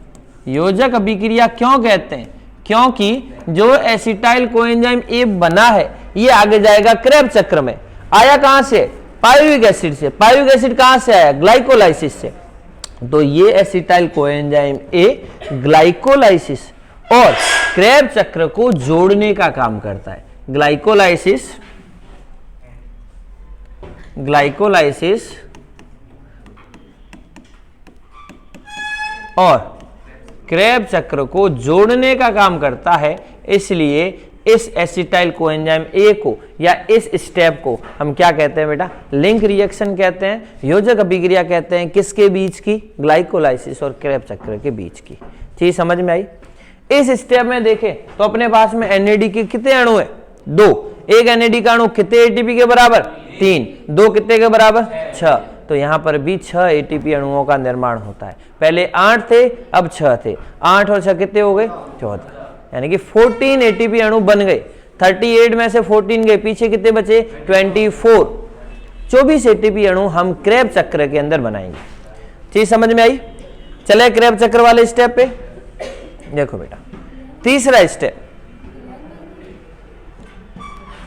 योजक अभिक्रिया क्यों कहते हैं, क्योंकि जो एसिटाइल कोएंजाइम ए बना है ये आगे जाएगा क्रेब चक्र में। आया कहां से, पायरुविक एसिड से। पायरुविक एसिड कहां से आया, ग्लाइकोलाइसिस से। तो ये एसिटाइल कोएंजाइम ए ग्लाइकोलाइसिस और क्रेब चक्र को जोड़ने का काम करता है। ग्लाइकोलाइसिस और क्रेब चक्र को जोड़ने का काम करता है। इसलिए इस एसिटाइल कोएंजाइम ए को या इस स्टेप को हम क्या कहते हैं बेटा, लिंक रिएक्शन कहते हैं, योजक अभिक्रिया कहते हैं। किसके बीच की, ग्लाइकोलाइसिस और क्रेब चक्र के बीच की। चीज समझ में आई। इस स्टेप में देखें तो अपने पास में NAD के कितने अणु है, 2। एक NAD का अणु कितने ATP के बराबर, 3। 2 कितने के बराबर, 6। तो यहां पर भी 6 ATP अणुओं का निर्माण होता है। पहले 8 थे, अब 6 थे। 8 और 6 कितने हो गए, 14, यानी कि 14 ATP अणु बन गए। 38 में से 14 गए, पीछे कितने बचे, 24। 24 ATP अणु हम क्रेब चक्र के अंदर बनाएंगे। चीज समझ में आई। चले क्रेब चक्र वाले स्टेप पे देखो बेटा। तीसरा स्टेप,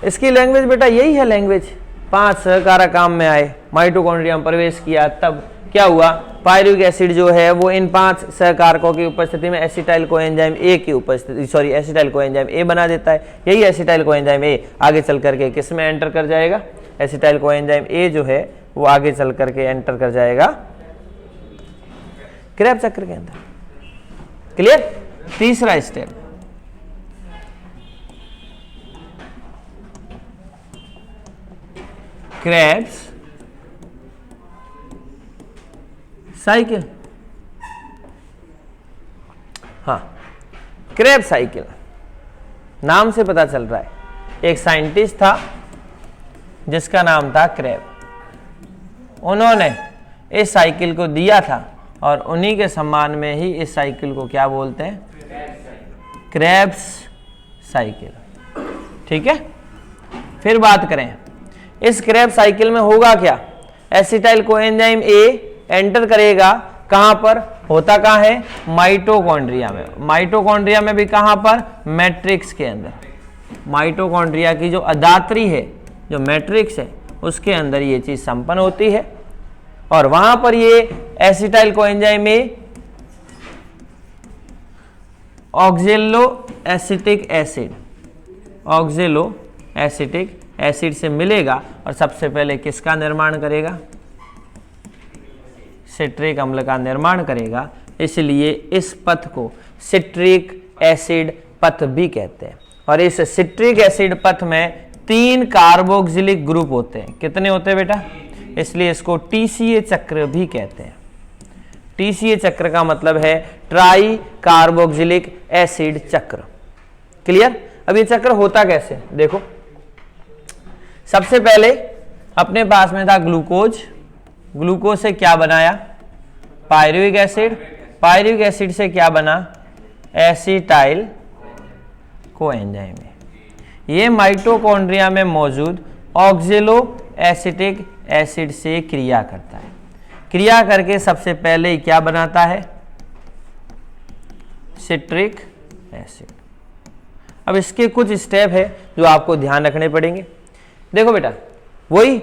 इसकी लैंग्वेज बेटा यही है लैंग्वेज। 5 सहकारक काम में आए, माइटोकॉन्ड्रिया में प्रवेश किया, तब क्या हुआ, पायरुविक एसिड जो है वो इन 5 सहकारकों की उपस्थिति में एसिटाइल कोएंजाइम ए की उपस्थिति एसिटाइल कोएंजाइम ए बना देता है। यही एसिटाइल कोएंजाइम ए आगे चल करके किस में एंटर कर जाएगा, एसिटाइल कोएंजाइम ए जो है वो आगे चल करके एंटर कर जाएगा क्रेब चक्र के अंदर। क्लियर। तीसरा स्टेप, क्रेब्स साइकिल। हाँ, क्रेब साइकिल नाम से पता चल रहा है। एक साइंटिस्ट था जिसका नाम था क्रेब। उन्होंने इस साइकिल को दिया था और उन्हीं के सम्मान में ही इस साइकिल को क्या बोलते हैं, क्रेब्स साइकिल। ठीक है। फिर बात करें इस क्रेब साइकिल में होगा क्या, एसिटाइल कोएंजाइम ए एंटर करेगा कहां पर, होता कहाँ है? माइटोकॉन्ड्रिया में। माइटोकॉन्ड्रिया में भी कहाँ पर? मैट्रिक्स के अंदर। माइटोकॉन्ड्रिया की जो अदात्री है, जो मैट्रिक्स है, उसके अंदर ये चीज संपन्न होती है और वहां पर ये एसिटाइल कोएंजाइम में ऑक्जेलो एसिटिक एसिड, ऑक्जेलो एसिटिक एसिड से मिलेगा और सबसे पहले किसका निर्माण करेगा? सिट्रिक अम्ल का निर्माण करेगा। इसलिए इस पथ को सिट्रिक एसिड पथ भी कहते हैं। और इस सिट्रिक एसिड पथ में 3 कार्बोक्सिलिक ग्रुप होते हैं। कितने होते हैं बेटा? इसलिए इसको TCA चक्र भी कहते हैं। TCA चक्र का मतलब है ट्राई कार्बोक्सिलिक एसिड चक्र। क्लियर? अब ये चक्र होता कैसे? देखो, सबसे पहले अपने पास में था ग्लूकोज। ग्लूकोज से क्या बनाया? Pyruvic acid. पायरुविक एसिड से क्या बना? Acetyl coenzyme. ये माइटोकॉन्ड्रिया में मौजूद ऑक्जेलो एसिटिक एसिड से क्रिया करता है। क्रिया करके सबसे पहले क्या बनाता है? Citric acid. अब इसके कुछ स्टेप है जो आपको ध्यान रखने पड़ेंगे। देखो बेटा, वही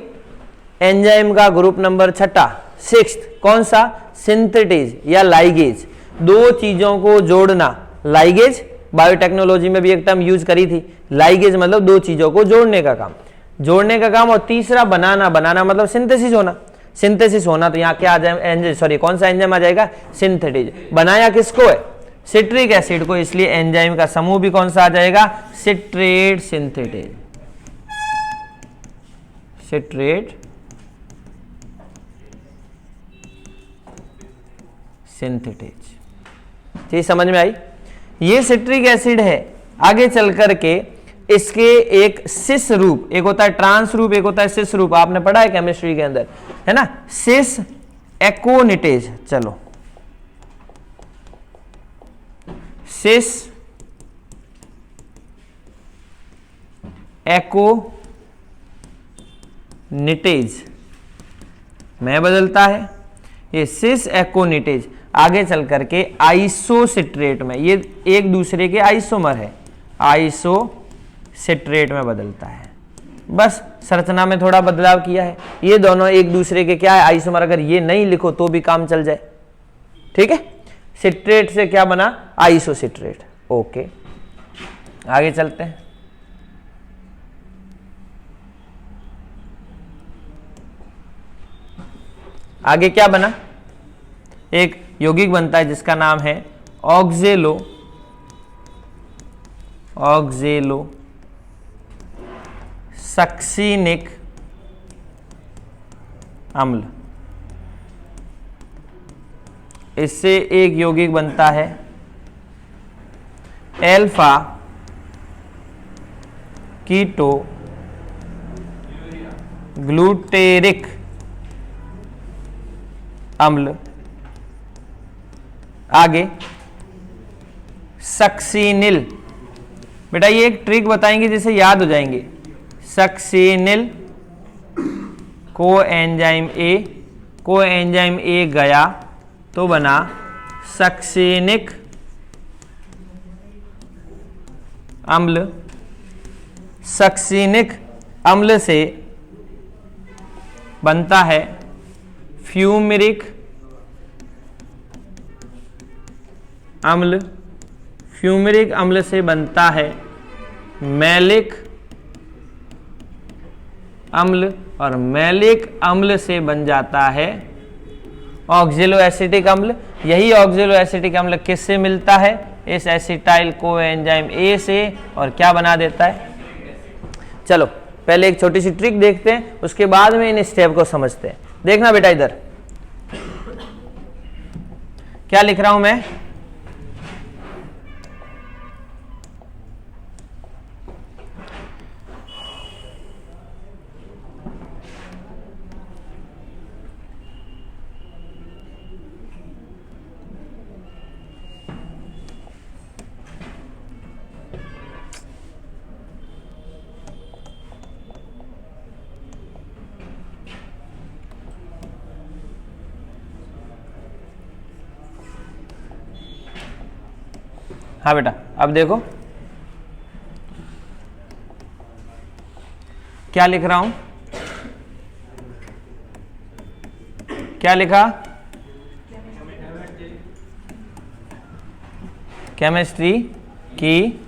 एंजाइम का ग्रुप नंबर 6, कौन सा? सिंथेटेज या लाइगेज। 2 चीजों को जोड़ना। लाइगेज बायोटेक्नोलॉजी में भी एक टर्म यूज करी थी। लाइगेज मतलब 2 चीजों को जोड़ने का काम, जोड़ने का काम। और तीसरा बनाना। बनाना मतलब सिंथेसिस होना। सिंथेसिस होना तो यहाँ क्या आ जाए? कौन सा एंजाइम आ जाएगा? सिंथेटेज। बनाया किसको है? सिट्रिक एसिड को। इसलिए एंजाइम का समूह भी कौन सा आ जाएगा? Citrate synthetase. Citrate synthetase. ठीक, समझ में आई? ये सिट्रिक एसिड है। आगे चल करके इसके एक सिस रूप, एक होता है ट्रांस रूप, एक होता है सिस रूप। आपने पढ़ा है केमिस्ट्री के अंदर, है ना? सिस एकोनिटेज। चलो, सिस एकोनिटेज में बदलता है। ये सिस एकोनिटेज आगे चल करके आइसोसिट्रेट में, ये एक दूसरे के आइसोमर है, आइसोसिट्रेट में बदलता है। बस संरचना में थोड़ा बदलाव किया है। ये दोनों एक दूसरे के क्या है? आइसोमर। अगर ये नहीं लिखो तो भी काम चल जाए। ठीक है? सिट्रेट से क्या बना? आइसोसिट्रेट। ओके, आगे चलते हैं। आगे क्या बना? एक यौगिक बनता है जिसका नाम है ऑक्जेलो सक्सिनिक अम्ल। इससे एक यौगिक बनता है एल्फा कीटो ग्लूटेरिक अम्ल। आगे सक्सिनिल। बेटा ये एक ट्रिक बताएंगे जिसे याद हो जाएंगे। सक्सिनिल कोएंजाइम ए गया तो बना सक्सिनिक अम्ल। सक्सिनिक अम्ल से बनता है फ्यूमेरिक अम्ल। फ्यूमेरिक अम्ल से बनता है मैलिक अम्ल और मैलिक अम्ल से बन जाता है ऑक्जेलो एसिटिक अम्ल। यही ऑक्जेलो एसिटिक अम्ल किससे मिलता है? इस एसिटाइल कोएंजाइम ए से, और क्या बना देता है? चलो पहले एक छोटी सी ट्रिक देखते हैं, उसके बाद में इन स्टेप को समझते हैं। देखना बेटा, इधर क्या लिख रहा हूं मैं? हाँ बेटा, अब देखो क्या लिख रहा हूं, क्या लिखा, केमिस्ट्री की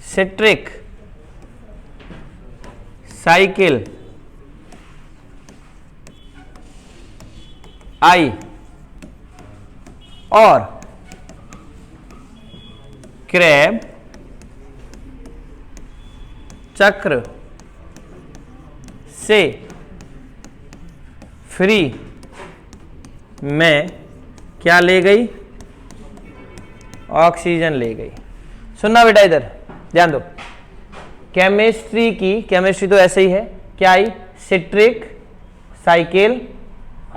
सिट्रिक साइकिल आई और क्रेब चक्र से फ्री में क्या ले गई, ऑक्सीजन ले गई। सुनना बेटा, इधर ध्यान दो, केमिस्ट्री की, केमिस्ट्री तो ऐसे ही है, क्या आई, सिट्रिक साइकिल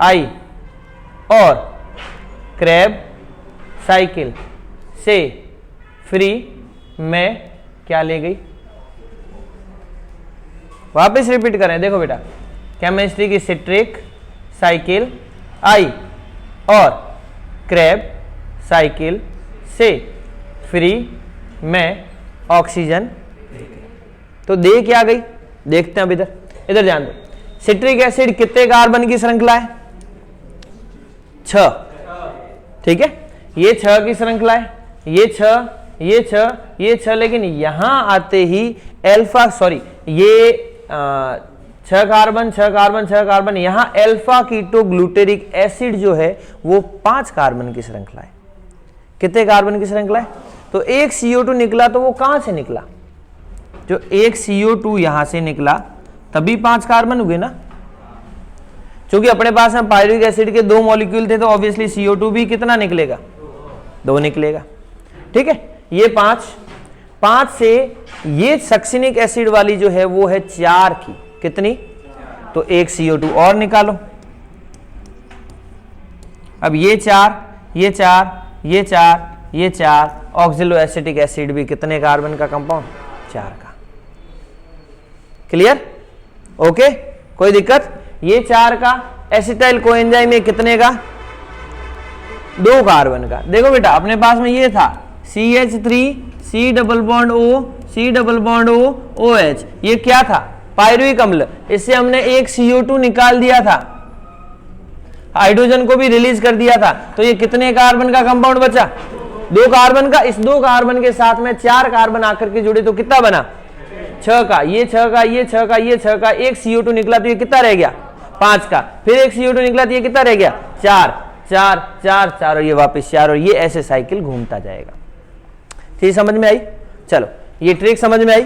आई और क्रेब साइकिल से फ्री में क्या ले गई। वापस रिपीट करें, देखो बेटा, केमिस्ट्री की सिट्रिक साइकिल आई और क्रेब साइकिल से फ्री में ऑक्सीजन ले गई। तो दे क्या गई, देखते हैं अब इधर, इधर ध्यान दो। सिट्रिक एसिड कितने कार्बन की श्रृंखला है, 6, ठीक है, ये 6 की श्रृंखला है, ये 6, ये 6, ये 6, लेकिन यहां आते ही अल्फा, सॉरी ये 6 कार्बन 6 कार्बन 6 कार्बन, यहां अल्फा कीटो ग्लूटेरिक एसिड जो है वो 5 कार्बन की श्रृंखला है। कितने कार्बन की श्रृंखला है, तो एक CO2 निकला, तो वो कहां से निकला, जो एक CO2 यहां से निकला तभी 5 कार्बन हुए ना, क्योंकि अपने पास में पायरुविक एसिड के 2 मॉलिक्यूल थे, तो ऑब्वियसली CO2 भी कितना निकलेगा, 2 निकलेगा, ठीक है। ये 5 से ये सक्सिनिक एसिड वाली जो है वो है 4 की, कितनी, तो एक CO2 और निकालो। अब ये 4, ये 4, ये 4, ये 4, ऑक्सिलो एसिटिक एसिड भी कितने कार्बन का कंपाउंड, 4 का। क्लियर, ओके, कोई दिक्कत। ये 4 का एसिटाइल कोएंजाइम में कितने का, 2 कार्बन का। देखो बेटा, अपने पास में ये था CH3 C double bond O C double bond O OH, ये क्या था, पायरुविक अम्ल, इससे हमने एक CO2 निकाल दिया था, हाइड्रोजन को भी रिलीज कर दिया था, तो ये कितने कार्बन का कंपाउंड बचा, 2 कार्बन का। इस 2 कार्बन के साथ में 4 कार्बन आकर के जुड़े, तो कितना बना, 6 का, ये 6 का, ये 6 का, ये 6 का, एक CO2 निकला, तो ये कितना रह गया, 5 का, फिर एक CO2 निकला, तो ये कितना रह गया, 4 4 4 4, और ये वापस 4, और ये ऐसे साइकिल घूमता जाएगा। ठीक, समझ में आई, चलो ये ट्रिक समझ में आई,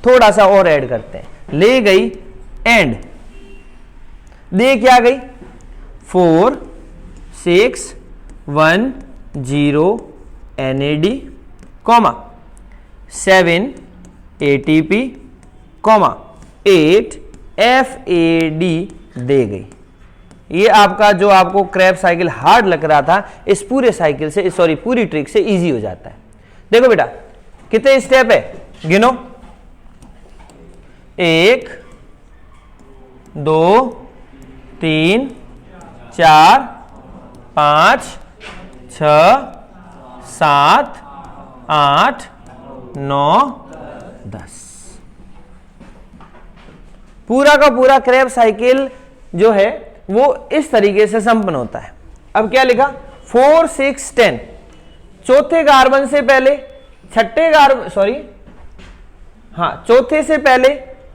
थोड़ा सा और ऐड करते हैं। ले गई एंड दे क्या गई, 4 6 1 0 NAD, 7 ATP, 8 FAD दे गई। ये आपका जो आपको क्रैब साइकिल हार्ड लग रहा था, इस पूरे साइकिल से, सॉरी पूरी ट्रिक से इजी हो जाता है। देखो बेटा, कितने स्टेप है, गिनो, 1 2 3 4 5 6 7 8 9 10। पूरा का पूरा क्रैब साइकिल जो है वो इस तरीके से संपन्न होता है। अब क्या लिखा, 4 6 10, चौथे कार्बन से पहले छठे कार्बन, सॉरी हाँ, चौथे से पहले,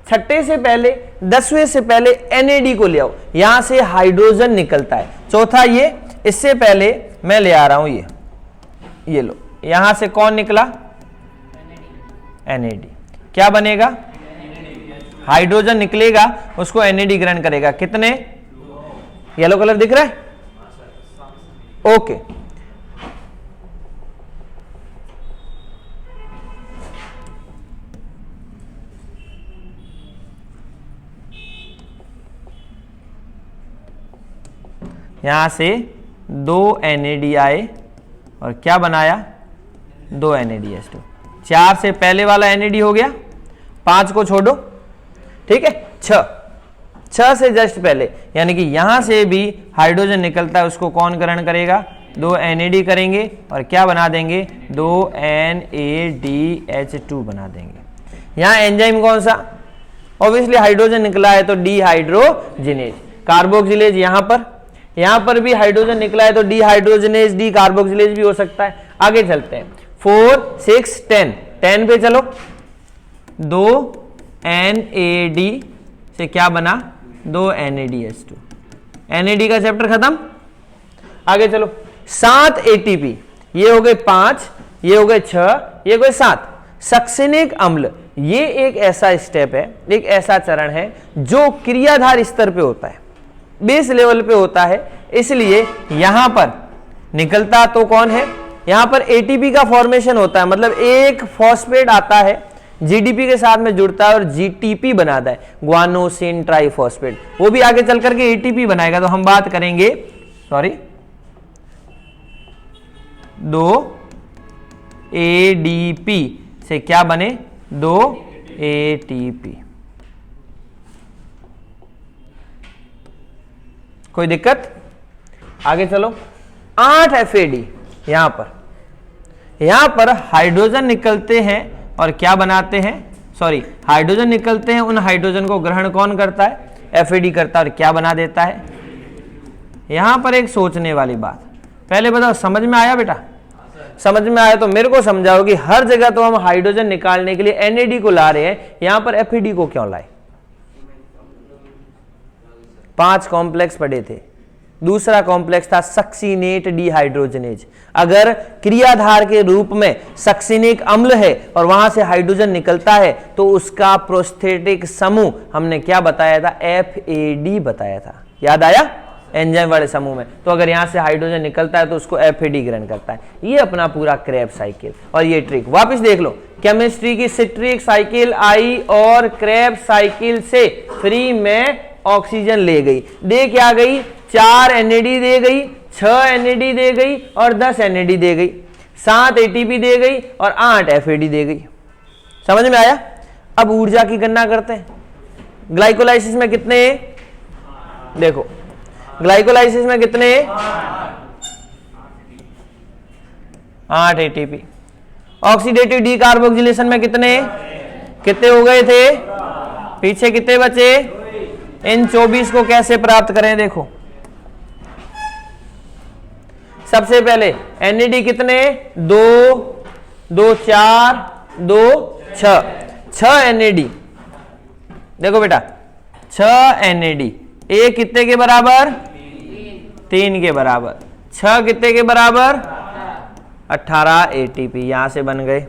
छठे से पहले, 10वें से पहले NAD को ले आओ, यहां से हाइड्रोजन निकलता है। चौथा ये, इससे पहले मैं ले आ रहा हूं ये लो, यहां से कौन निकला, NAD, क्या बनेगा, हाइड्रोजन निकलेगा, उसको NAD ग्रहण करेगा, कितने, येलो कलर दिख रहा है, ओके। यहां से 2 NAD आए और क्या बनाया, 2 NADH2, 4 से पहले वाला NAD हो गया, 5 को छोड़ो, ठीक है, 6 से जस्ट पहले, यानी कि यहां से भी हाइड्रोजन निकलता है, उसको कौन ग्रहण करेगा, 2 NAD करेंगे और क्या बना देंगे, 2 NADH2 बना देंगे। यहाँ एंजाइम कौन सा, ऑब्वियसली हाइड्रोजन निकला है तो डीहाइड्रोजिनेज। कार्बोक्सिलेज यहाँ पर भी हाइड्रोजन निकला है तो डीहाइड्रोजिनेज, डी कार्बोक्सिलेज भी हो सकता है। आगे चलते हैं 4, 6, 10 पे चलो। 2 NAD से क्या बना, 2 NADH2। NAD का चैप्टर खत्म। आगे चलो 7 ATP, ये हो गए 5, ये हो गए 6, ये हो गए 7। सक्सिनिक अम्ल ये एक ऐसा स्टेप है, एक ऐसा चरण है जो क्रियाधार स्तर पे होता है, बेस लेवल पे होता है, इसलिए यहां पर निकलता तो कौन है, यहां पर एटीपी का फॉर्मेशन होता है, मतलब एक फॉस्फेट आता है जीडीपी के साथ में जुड़ता है और जीटीपी बनाता है, ग्वानोसिन ट्राइफॉस्फेट, वो भी आगे चल करके एटीपी बनाएगा। तो हम बात करेंगे 2 ADP से क्या बने, 2 ATP। कोई दिक्कत, आगे चलो 8 FAD। यहां पर हाइड्रोजन निकलते हैं और क्या बनाते हैं, हाइड्रोजन निकलते हैं, उन हाइड्रोजन को ग्रहण कौन करता है, FAD करता है और क्या बना देता है। यहां पर एक सोचने वाली बात, पहले बताओ समझ में आया बेटा, समझ में आया तो मेरे को समझाओ कि हर जगह तो हम हाइड्रोजन निकालने के लिए NAD को ला रहे हैं, यहां पर FAD को क्यों लाए। 5 कॉम्प्लेक्स पढ़े थे, दूसरा कॉम्प्लेक्स था सक्सिनेट डिहाइड्रोजनेज। अगर क्रियाधार के रूप में सक्सिनिक अम्ल है और वहां से हाइड्रोजन निकलता है तो उसका प्रोस्थेटिक समूह हमने क्या बताया था, FAD बताया था, याद आया, एंजाइम वाले समूह में। तो अगर यहां से हाइड्रोजन निकलता है तो उसको FAD ग्रहण करता है। ये अपना पूरा क्रेब साइकिल और ये ट्रिक वापस देख लो, केमिस्ट्री की सिट्रिक साइकिल आई और क्रेब साइकिल से फ्री में ऑक्सीजन ले गई, दे क्या गई, 4 NAD दे गई, 6 NAD दे गई और 10 NAD दे गई, 7 ATP दे गई और 8 FAD दे गई। समझ में आया। अब ऊर्जा की गणना करते हैं। ग्लाइकोलाइसिस में कितने, देखो ग्लाइकोलाइसिस में कितने, 8 ATP। ऑक्सीडेटिव डीकार्बोक्सिलेशन में कितने हो गए थे, पीछे कितने बचे, इन 24 को कैसे प्राप्त करें, देखो सबसे पहले NAD कितने, 2, 2 4, 2 6 NAD। देखो बेटा 6 NAD, एक कितने के बराबर, 3 के बराबर, 6 कितने के बराबर, 18 ATP यहां से बन गए।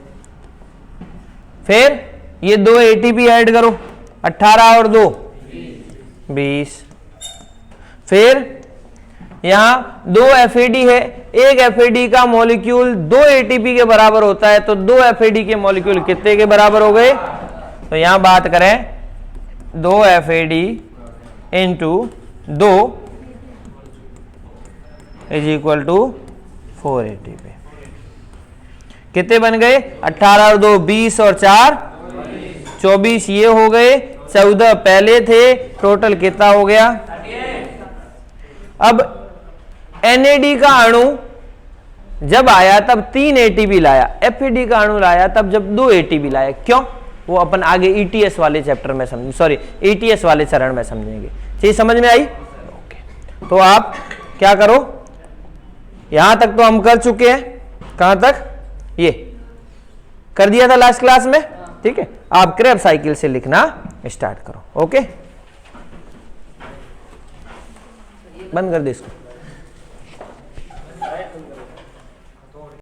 फिर ये 2 ATP ऐड करो, 18 और 2 20। फिर यहां 2 FAD है, एक FAD का मॉलिक्यूल 2 ATP के बराबर होता है, तो 2 FAD के मॉलिक्यूल कितने के बराबर हो गए, तो यहां बात करें 2 FAD into 2 is equal to 4 ATP। कितने बन गए, 18 और 2 20 और 4 24, ये हो गए, 14 पहले थे, टोटल कितना हो गया। अब NAD का अणु जब आया तब 3 ATP लाया, FAD का अणु लाया तब जब 2 ATP लाया, क्यों, वो अपन आगे ETS वाले चैप्टर में ETS वाले चरण में समझेंगे। चीज समझ में आई, ओके। तो आप क्या करो, यहां तक तो हम कर चुके हैं, कहां तक, ये कर दिया था लास्ट क्लास में, ठीक है। आप क्रेब साइकिल से लिखना स्टार्ट करो, ओके। बंद कर दे इसको।